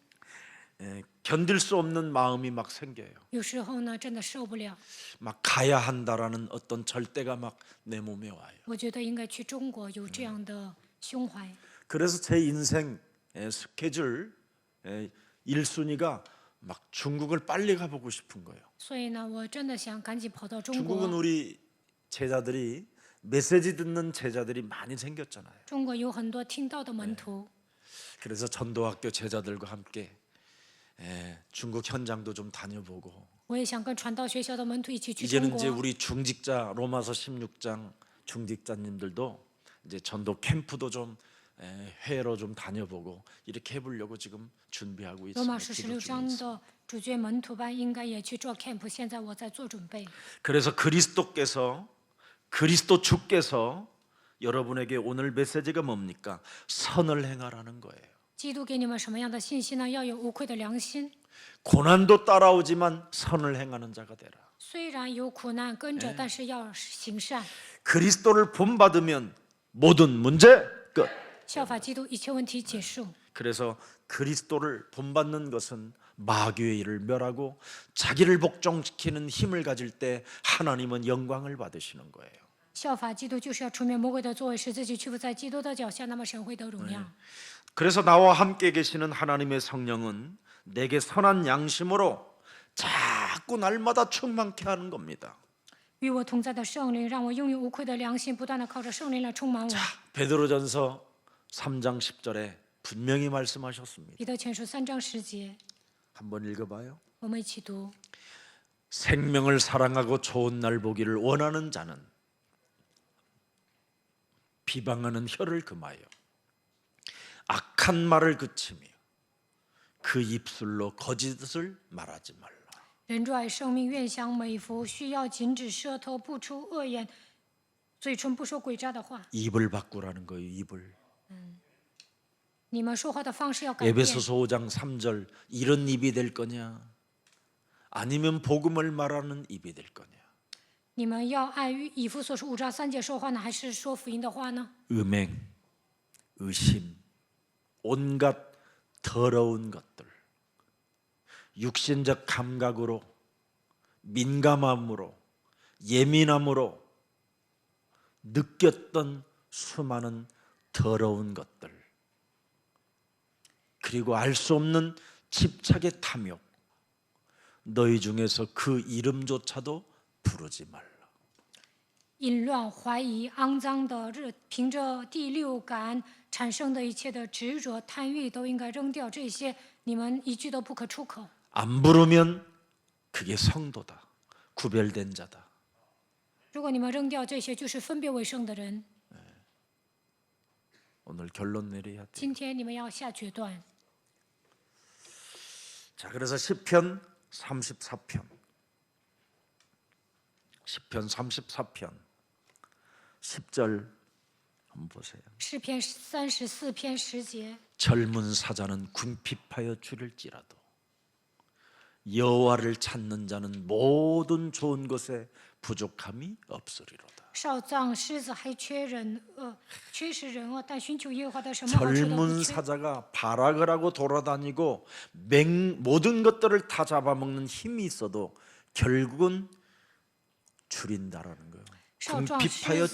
예, 견딜 수 없는 마음이 막 생겨요. 有时候呢，真的受不了， 막 가야 한다라는 어떤 절대가 막 내 몸에 와요. 我觉得应该去中国，有这样的胸怀。 그래서 제 인생 스케줄 1순위가 막 중국을 빨리 가보고 싶은 거예요. 所以呢，我真的想赶紧跑到中 중국은 国。 우리 제자들이 메시지 듣는 제자들이 많이 생겼잖아요. 中国有很多听到的门徒， 그래서 전도학교 제자들과 함께, 중국 현장도 좀 다녀보고, 我也想跟传道学校的门徒一起去中 이제는 이제 国。 우리 중직자 로마서 16장 중직자님들도 이제 전도 캠프도 좀, 회로 좀 다녀보고 이렇게 해보려고 지금 준비하고 罗马 있습니다. 书 기도 16 중에 章 있습니다. 的主角门徒班应该也去做 camp， 现在我在做准备。 그래서 그리스도 주께서 여러분에게 오늘 메시지가 뭡니까? 선을 행하라는 거예요. 基督给你们什么样的信息呢？要有无愧的良心， 고난도 따라오지만 선을 행하는 자가 되라. 虽然有苦难跟着，但是要行善， 그리스도를 본받으면 모든 문제 끝. 效法基督，一切问题结束。 그래서 그리스도를 본받는 것은 마귀의 일을 멸하고 자기를 복종시키는 힘을 가질 때 하나님은 영광을 받으시는 거예요. 效法基督就是要除灭魔鬼的作为，使自己屈服在基督的脚下，那么神会得荣耀。 그래서 나와 함께 계시는 하나님의 성령은 내게 선한 양심으로 자꾸 날마다 충만케 하는 겁니다. 与我同在的圣灵，让我拥有无愧的良心，不断的靠着圣灵来充满我。 베드로전서 3장 10절에 분명히 말씀하셨습니다. 彼得前书3章10节， 한번 읽어봐요. 我们一起读： 생명을 사랑하고 좋은 날 보기를 원하는 자는 비방하는 혀를 금하여 악한 말을 그치며 그 입술로 거짓을 말하지 말라. 人若爱生命，愿享美福，需要禁止舌头不出恶言，嘴唇不说诡诈的话。 입을 바꾸라는 거예요. 입을. 你们说话的方式要改变。 에베소서 5장 3절 이런 입이 될 거냐? 아니면 복음을 말하는 입이 될 거냐? 你们要按以弗所书5章3节说话呢，还是说福音的话呢？ 음행, 의심, 온갖 더러운 것들, 육신적 감각으로, 민감함으로, 예민함으로 느꼈던 수많은 더러운 것들, 그리고 알 수 없는 집착의 탐욕, 너희 중에서 그 이름조차도 부르지 말라. 淫乱、怀疑、肮脏的，凭着第六感产生的一切的执着、贪欲，都应该扔掉。这些你们一句都不可出口。 안 부르면 그게 성도다. 구별된 자다. 如果你们扔掉这些，就是分别为圣的人。 오늘 결론 내려야 돼. 今天你们要下决断。 자, 그래서 시편 34편. 시편 34편 10절 한번 보세요. 诗篇34篇10节， 젊은 사자는 궁핍하여 줄일지라도 여호와를 찾는 자는 모든 좋은 것에 부족함이 없으리로다. 少壮狮子还缺失人恶，但寻求耶和华的什么好处都不 젊은 缺。 사자가 발악을 하고 돌아다니고 모든 것들을 다 잡아먹는 힘이 있어도 결국은 줄인다라는 거예요. 궁핍하여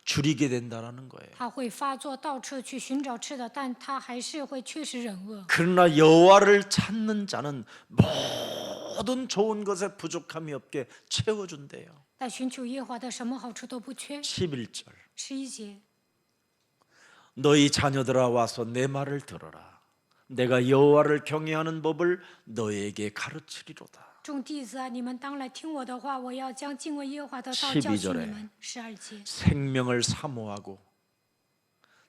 줄이게 된다라는 거예요. 他会发作，到处去寻找吃的，但他还是会缺失人恶。 그러나 여호와를 찾는 자는 모든 좋은 것에 부족함이 없게 채워준대요. 但寻求耶和华的什么好处都不缺。 11절 11节， 너희 자녀들아 와서 내 말을 들어라. 내가 여호와를 경외하는 법을 너희에게 가르치리로다. 众弟子啊，你们当来听我的话，我要将敬畏耶和华的道 12 教训 절에 你们。12节， 생명을 사모하고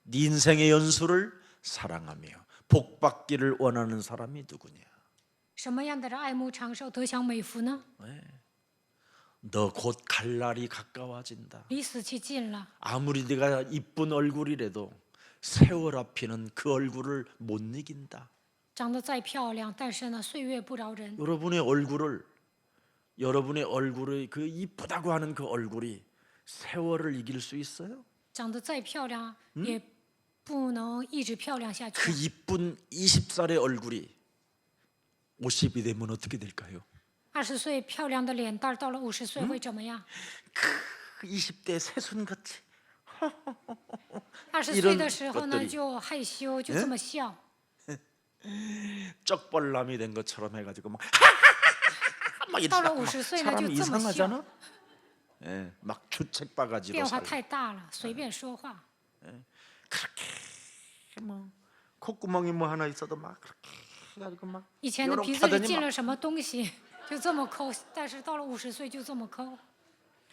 네 인생의 연수를 사랑하며 복받기를 원하는 사람이 누구냐? 什么样的人爱慕长寿，得享美福呢？ 너 곧 갈 날이 가까워진다. 离死期近了， 아무리 네가 이쁜 얼굴이라도 세월 앞이는 그 얼굴을 못 이긴다. 长得再漂亮，但是呢，岁月不饶人。 여러분의 얼굴의 그 이쁘다고 하는 그 얼굴이 세월을 이길 수 있어요? 长得再漂亮，也不能一直漂亮下 그 去。 이쁜 20살의 얼굴이 50이 되면 어떻게 될까요? 20岁漂亮的脸蛋儿，到了50岁会怎么样？ 그 20대 새순같이 20岁的时候呢，就害羞，就这么笑。 쩍벌남이 된 것처럼 해가지고 막 막 到了 이러다가 막 50岁呢， 사람 就这么笑。 이상하잖아. 예, 막 주책바가지로 变化 살고 太大了，随便说话。 그렇게 뭐 콧구멍이 뭐 하나 있어도 막 그렇게 해가지고 막 以前的 요렇게 鼻子里 하더니 进 막 了什么东西，就这么抠，但是到了50岁就这么抠。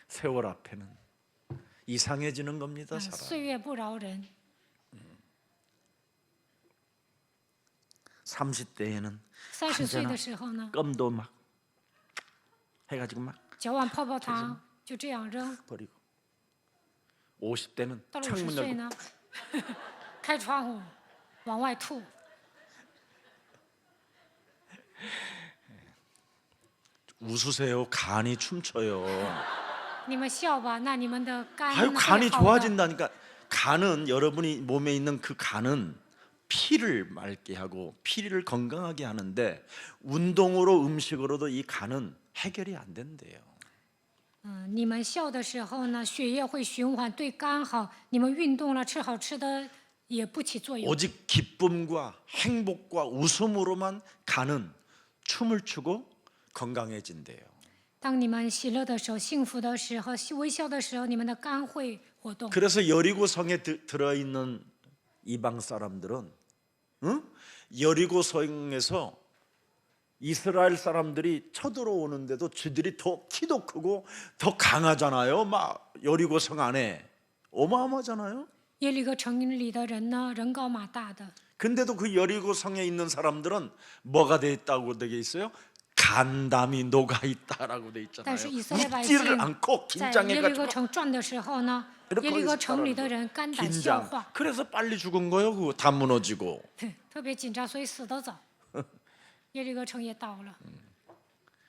세월 앞에는 이상해지는 겁니다. 사람. 岁月不饶人。 30대에는 30岁的时候呢， 껌도 막 해가지고 막 嚼完泡泡糖就这样扔。 버리고 50대는 到了50 창문 岁 열고 呢，开窗户往外吐。 웃으세요. 간이 춤춰요. 你们笑吧，那你们的肝 아유 会 간이 好的。 좋아진다니까. 간은 여러분이 몸에 있는 그 간은 피를 맑게 하고 피를 건강하게 하는데 운동으로 음식으로도 이 간은 해결이 안 된대요. 你们笑的时候呢，血液会循环，对肝好。你们运动了，吃好吃的也不起作用。 오직 기쁨과 행복과 웃음으로만 간은 춤을 추고 건강해진대요. 当你们喜乐的时候、幸福的时候、微笑的时候，你们的肝会活动。 그래서 여리고 성에 들어있는 이방 사람들은 여리고 성에서 이스라엘 사람들이 쳐들어오는데도 지들이 더 키도 크고 더 강하잖아요. 막 여리고 성 안에 어마어마하잖아요. 耶利哥城里的人呢，人高马大的， 근데도 그 여리고 성에 있는 사람들은 뭐가 돼 있다고 되어 있어요? 간담이 녹아 있다라고 돼 있잖아요. 但是以色列百 웃지를 姓 않고 在耶利哥 긴장해가지고 城转的时候呢，耶利哥城里的人肝胆消 긴장. 化， 그래서 빨리 죽은 거예요. 그거 다 무너지고. 特别紧张，所以死得早。耶利哥城也倒了，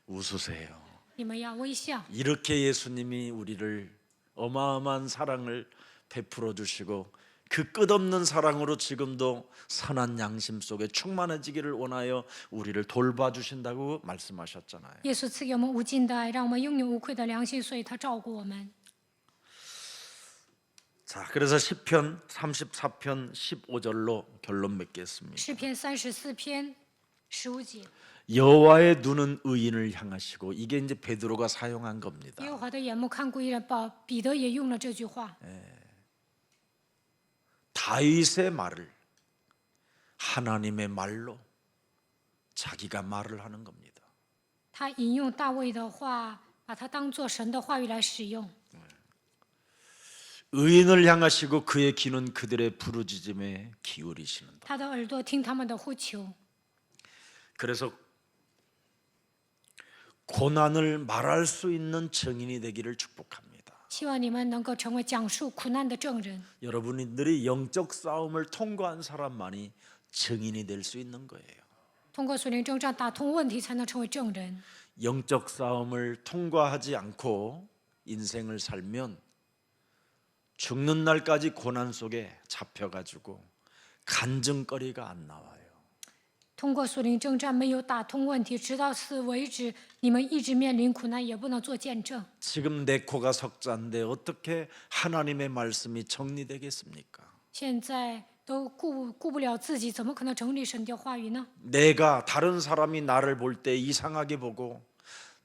웃으세요. 你们要微笑。 이렇게 예수님이 우리를 어마어마한 사랑을 베풀어 주시고 그 끝없는 사랑으로 지금도 선한 양심 속에 충만해지기를 원하여 우리를 돌봐주신다고 말씀하셨잖아요. 耶稣赐给我们无尽的爱，让我们拥有无愧的良心，所以他照顾我们。 자, 그래서 시편 34편 15절로 결론 맺겠습니다. 诗篇34篇15节， 여호와의 눈은 의인을 향하시고 이게 이제 베드로가 사용한 겁니다. 耶和华的眼目看顾一人，彼得也用了这句话。 다윗의 말을 하나님의 말로 자기가 말을 하는 겁니다. 他引用大卫的话，把它当作神的话语来使用。 의인을 향하시고 그의 귀는 그들의 부르짖음에 기울이시는다. 他的耳朵听他们的呼求。 그래서 고난을 말할 수 있는 증인이 되기를 축복합니다. 希望你们能够成为讲述苦难的证人。 여러분들이 영적 싸움을 통과한 사람만이 증인이 될 수 있는 거예요. 通过属灵征战打通问题，才能成为证人。 영적 싸움을 통과하지 않고 인생을 살면 죽는 날까지 고난 속에 잡혀가지고 간증거리가 안 나와요. 通过属灵征战没有打通问题，直到死为止，你们一直面临苦难，也不能做见证。 지금 내 코가 석자인데 어떻게 하나님의 말씀이 정리되겠습니까? 现在都顾不了自己，怎么可能整理神的话语呢？ 내가 다른 사람이 나를 볼 때 이상하게 보고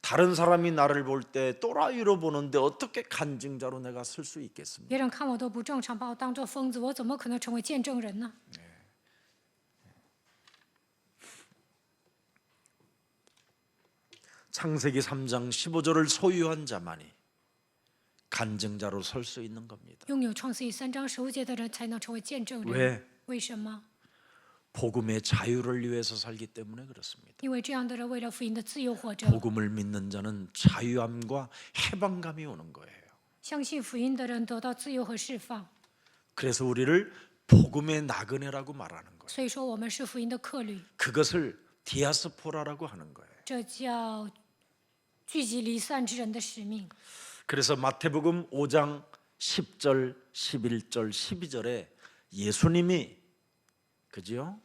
다른 사람이 나를 볼 때 또라이로 보는데 어떻게 간증자로 내가 쓸 수 있겠습니까? 别人看我都不正常，把我当作疯子，我怎么可能成为见证人呢？ 창세기 3장 15절을 소유한 자만이 간증자로 설 수 있는 겁니다. 拥有创世记3章15节的人才能成为见证人。 왜? 为什么？ 복음의 자유를 위해서 살기 때문에 그렇습니다. 因为这样的人为了福音的自由活着。 복음을 믿는 자는 자유함과 해방감이 오는 거예요. 相信福音的人得到自由和释放。 그래서 우리를 복음의 나그네라고 말하는 거예요. 所以说，我们是福音的客旅， 그것을 디아스포라라고 하는 거예요. 这叫聚集离散之人的使命。 그래서 마태복음 5장 10절, 11절, 12절에 예수님이 그죠?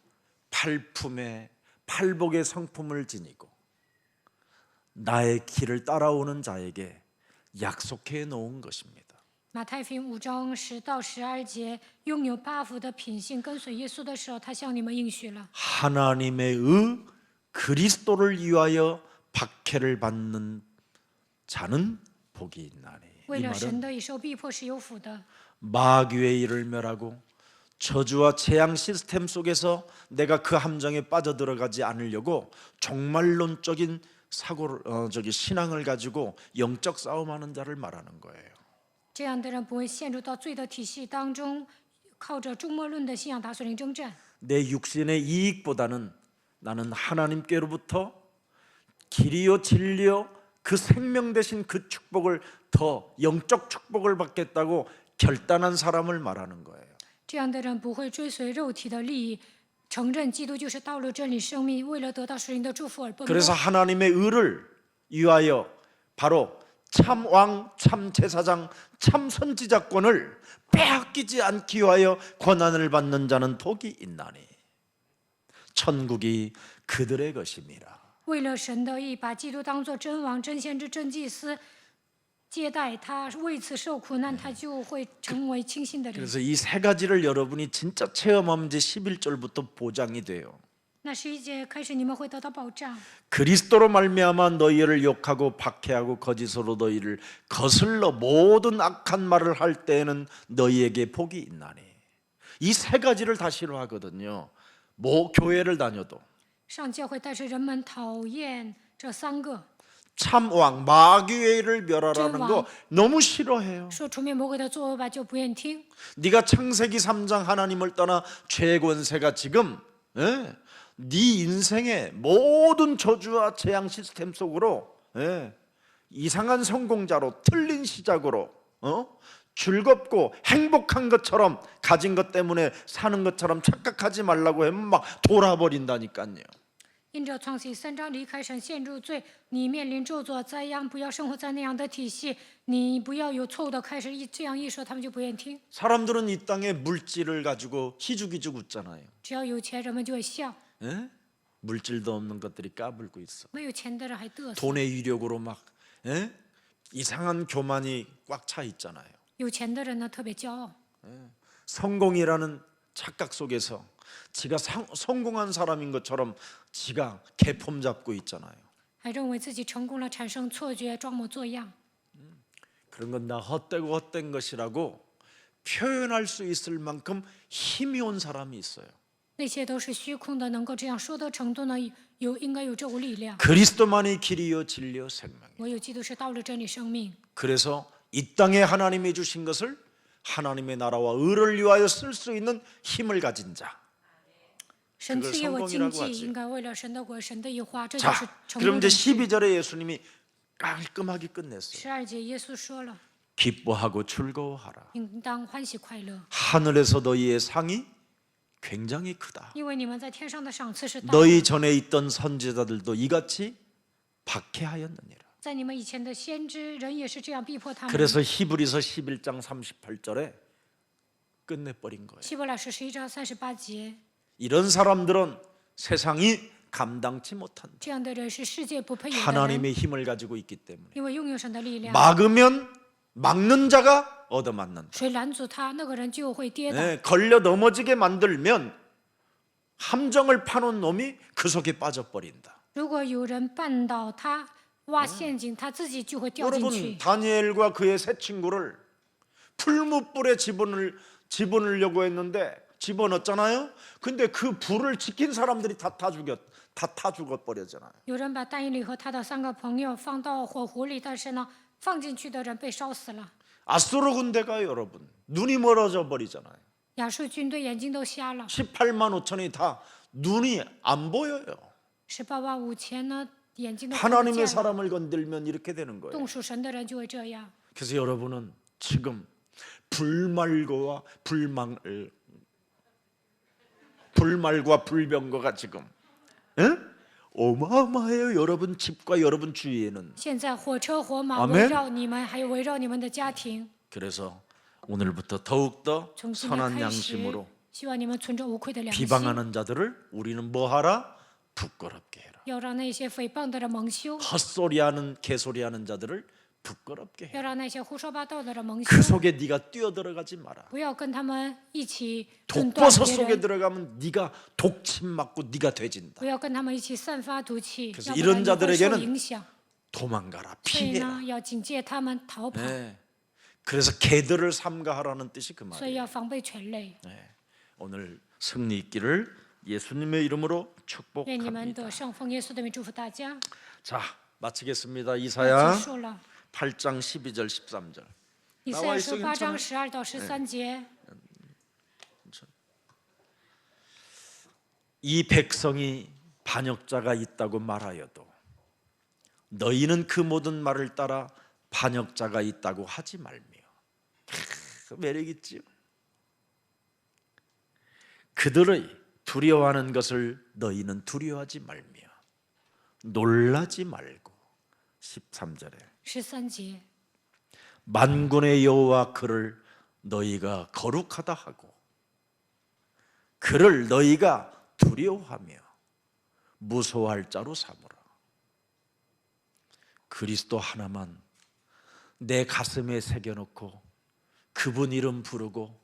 팔품에 팔복의 성품을 지니고 나의 길을 따라오는 자에게 약속해 놓은 것입니다. 马太福音5章10到12节，拥有八福的品性跟随耶稣的时候，他向你们应许了。 하나님의 의 그리스도를 위하여 박해를 받는 자는 복이 있나니. 为 이 了神 말은 的以受逼迫是有福的。 마귀의 일을 멸하고 저주와 재앙 시스템 속에서 내가 그 함정에 빠져들어가지 않으려고 종말론적인 신앙을 가지고 영적 싸움하는 자를 말하는 거예요. 这样的人不会陷入到罪的体系当中，靠着终末论的信仰打属灵征战。 내 육신의 이익보다는 나는 하나님께로부터 길이요 진리요 그 생명 대신 그 축복을 더 영적 축복을 받겠다고 결단한 사람을 말하는 거예요. 这样的人不会追随肉体的利益，承认基督就是道路、真理、生命，为了得到属灵的祝福而奔波。 그래서 하나님의 의를 위하여 바로 참 왕, 참 제사장, 참 선지자권을 빼앗기지 않기 위하여 권한을 받는 자는 복이 있나니 천국이 그들의 것임이라. 为了神的义，把基督当作真王、真先知、真祭司接待他，为此受苦难，他就会成为清信的人。 그래서 이 세 가지를 여러분이 진짜 체험하면 이제 11절부터 보장이 돼요. 那11节开始，你们会得到保障。 그리스도로 말미암아 너희를 욕하고 박해하고 거짓으로 너희를 거슬러 모든 악한 말을 할 때에는 너희에게 복이 있나니. 이 세 가지를 다 싫어하거든요. 뭐 교회를 다녀도 上教会，但是人们讨厌这三个， 참왕 마귀의 일을 멸하라는 거 너무 싫어해요. 说除灭魔鬼的作为吧，就不愿听。 네가 창세기 3장 하나님을 떠나 죄 권세가 지금 네 인생의 모든 저주와 재앙 시스템 속으로 이상한 성공자로 틀린 시작으로 즐겁고 행복한 것처럼 가진 것 때문에 사는 것처럼 착각하지 말라고 하면 막 돌아버린다니까요. 因着创世3章离开神陷入罪，你面临咒诅灾殃，不要生活在那样的体系，你不要有错误的开始，这样一说他们就不愿听。 사람들은 이 땅에 물질을 가지고 희죽희죽 웃잖아요. 只要有钱，人们就会笑； 물질도 없는 것들이 까불고 있어. 没有钱的人还嘚瑟。 돈의 위력으로 막 이상한 교만이 꽉 차 있잖아요. 有钱的人呢特别骄傲， 성공이라는 착각 속에서 지가 성공한 사람인 것처럼 지가 개폼 잡고 있잖아요. 还认为自己成功了，产生错觉，装模作样。 그런 건 나 헛되고 헛된 것이라고 표현할 수 있을 만큼 힘이 온 사람이 있어요. 那些都是虚空的，能够这样说的程度呢，应该有这股力量。 그리스도만이 길이요 진리요 생명. 唯有基督是道路、真理、生命。 그래서 이 땅에 하나님이 주신 것을 하나님의 나라와 의를 위하여 쓸 수 있는 힘을 가진 자. 神赐给我经 그걸성공이라고 济， 하지 应该为了神的国、神的义化，这就 자, 是成 그럼 功 이제 的事。 12절에 예수님이 깔끔하게 끝냈어요. 12节耶稣说了， 기뻐하고 즐거워하라. 应当欢喜快乐， 하늘에서 너희의 상이 굉장히 크다. 因为你们在天上的赏赐是大的。 너희 전에 있던 선지자들도 이같이 박해하였느니라. 在你们以前的先知人也是这样逼迫他们。 그래서 히브리서 11장 38절에 끝내버린 거예요. 希伯来书11章38节， 이런 사람들은 세상이 감당치 못한다. 这样的人是世界不配有的人， 하나님의 힘을 가지고 있기 때문에 因为拥有神的力量。 막으면 막는 자가 얻어맞는다. 谁拦阻他，那个人就会跌倒。 네, 걸려 넘어지게 만들면 함정을 파놓은 놈이 그 속에 빠져버린다. 如果有人绊倒他，挖陷阱，他自己就会掉进 여러분 去。 다니엘과 그의 세 친구를 풀무불에 집어넣으려고 했는데 집어넣었잖아요. 근데 그 불을 지킨 사람들이 다 타 죽어버렸잖아요. 有人把但以理和他的3个朋友放到火湖里，但是呢，放进去的人被烧死了。 아수르 군대가 여러분 눈이 멀어져 버리잖아요. 亚述军队眼睛都瞎了， 18만 5천이 다 눈이 안 보여요. 18万5千呢，眼睛都看不 하나님의 见了。 사람을 건들면 이렇게 되는 거예요. 动属神的人就会这样。 그래서 여러분은 지금 불말과 불병거가 지금 어마어마해요. 여러분 집과 여러분 주위에는. 现在火车火马 아멘 围绕你们，还有围绕你们的家庭。 그래서 오늘부터 더욱더 从今天 선한 开始 양심으로 ，希望你们存着无愧的良心， 비방하는 자들을 우리는 뭐하라? 부끄럽게 해라. 要让那些诽谤的人蒙羞， 헛소리하는 개소리하는 자들을 부끄럽게 要 해라. 让那些胡说八道的人蒙羞 그 ， 속에 네가 뛰어들어가지 마라. 不要跟他们一起论断 독버섯 别 속에 人， 들어가면 네가 독침 맞고 네가 돼진다. 不要跟他们一起散发毒气， 그래서 要不 이런 然你会受 자들에게는 影响。 도망가라. 所以 피해라. 呢，要警戒他们逃跑， 네. 그래서 개들을 삼가하라는 뜻이 그 所以 말이에요. 要防备犬类。 네. 오늘 승리 있기를 예수님의 이름으로 愿你们 축복합니다. 得胜，奉耶稣的名祝福大家。 자, 마치겠습니다. 要 이사야 结束了。 8장 12절 13절. 以赛亚书8章12到13节， 이 백성이 반역자가 있다고 말하여도 너희는 그 모든 말을 따라 반역자가 있다고 하지 말며. 매력 있지요. 그들의 두려워하는 것을 너희는 두려워하지 말며 놀라지 말고. 13절에 13节， 만군의 여호와 그를 너희가 거룩하다 하고 그를 너희가 두려워하며 무서워할 자로 삼으라. 그리스도 하나만 내 가슴에 새겨놓고 그분 이름 부르고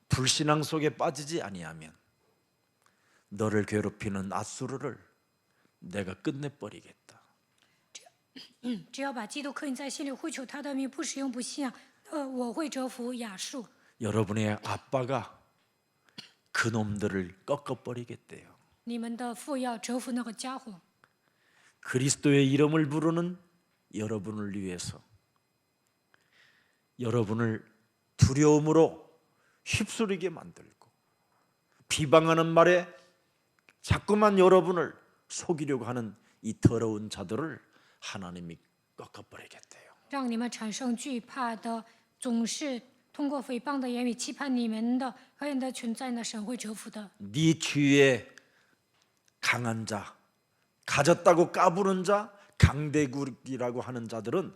불신앙 속에 빠지지 아니하면 너를 괴롭히는 아수르를 내가 끝내버리겠다. 只要把基督刻印在心里，会求他的名，不使用不信仰，我会折服亚述。 여러분의 아빠가 그 놈들을 꺾어버리겠대요. 你们的父要折服那个家伙。 그리스도의 이름을 부르는 여러분을 위해서 여러분을 두려움으로 휩쓸리게 만들고 비방하는 말에 자꾸만 여러분을 속이려고 하는 이 더러운 자들을 하나님이 꺾어버리겠대요. 让你们产生惧怕的，总是通过诽谤的言语期盼你们的恶人的存在呢，神会折服的。 네 주위에 강한 자, 가졌다고 까부는 자, 강대국이라고 하는 자들은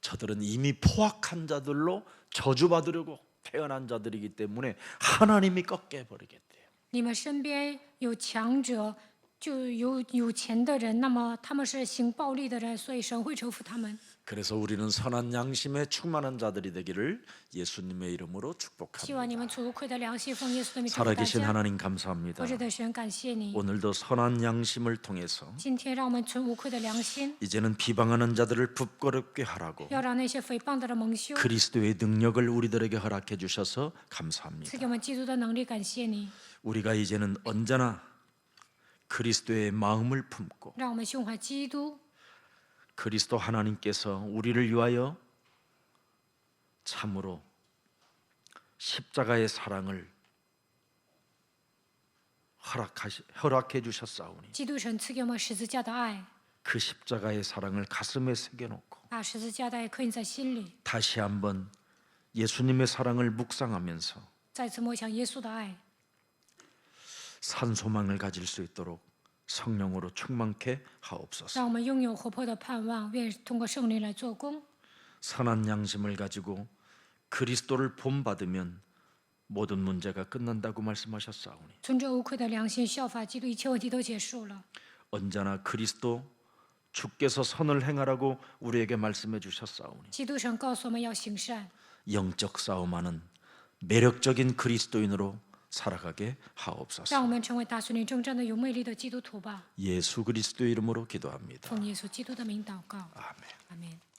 저들은 이미 포악한 자들로 저주받으려고 태어난 자들이기 때문에 하나님이 꺾여버리겠대요. 你们身边有强者，就有钱的人，那么他们是行暴力的人，所以神会折服他们。 그래서 우리는 선한 양심에 충만한 자들이 되기를 예수님의 이름으로 希望你 축복합니다. 们存无愧的良心，奉耶稣的名祝福大 살아계신 家。 하나님 감사합니다. 活着的神，感谢你。 오늘도 선한 양심을 통해서 今天让我们存无愧的良心， 이제는 비방하는 자들을 부끄럽게 하라고 要让那些诽谤的人蒙羞， 그리스도의 능력을 우리들에게 허락해 주셔서 赐 감사합니다. 给我们基督的能力。感谢你， 우리가 이제는 언제나 그리스도의 마음을 품고 让我们胸怀基督， 그리스도 하나님께서 우리를 위하여 참으로 십자가의 사랑을 허락해 주셨사오니 基督神赐给我们十字架的爱， 그 십자가의 사랑을 가슴에 새겨놓고 把十字架的爱刻印在心里， 다시 한번 예수님의 사랑을 묵상하면서 再次默想耶稣的爱， 산소망을 가질 수 있도록 성령으로 충만케 하옵소서. 让我们拥有活泼的盼望，愿通过圣灵来做工。 선한 양심을 가지고 그리스도를 본받으면 모든 문제가 끝난다고 말씀하셨사오니 存着无愧的良心，效法基督，一切问题都结束了。 언제나 그리스도 주께서 선을 행하라고 우리에게 말씀해 주셨사오니 基督神告诉我们要行善， 영적 싸움하는 매력적인 그리스도인으로 살아가게 하옵소서. 让我们成为打属灵征战的有魅力的基督徒吧。 예수 그리스도의 이름으로 기도합니다. 奉耶稣基督的名祷告， 아멘. 阿门。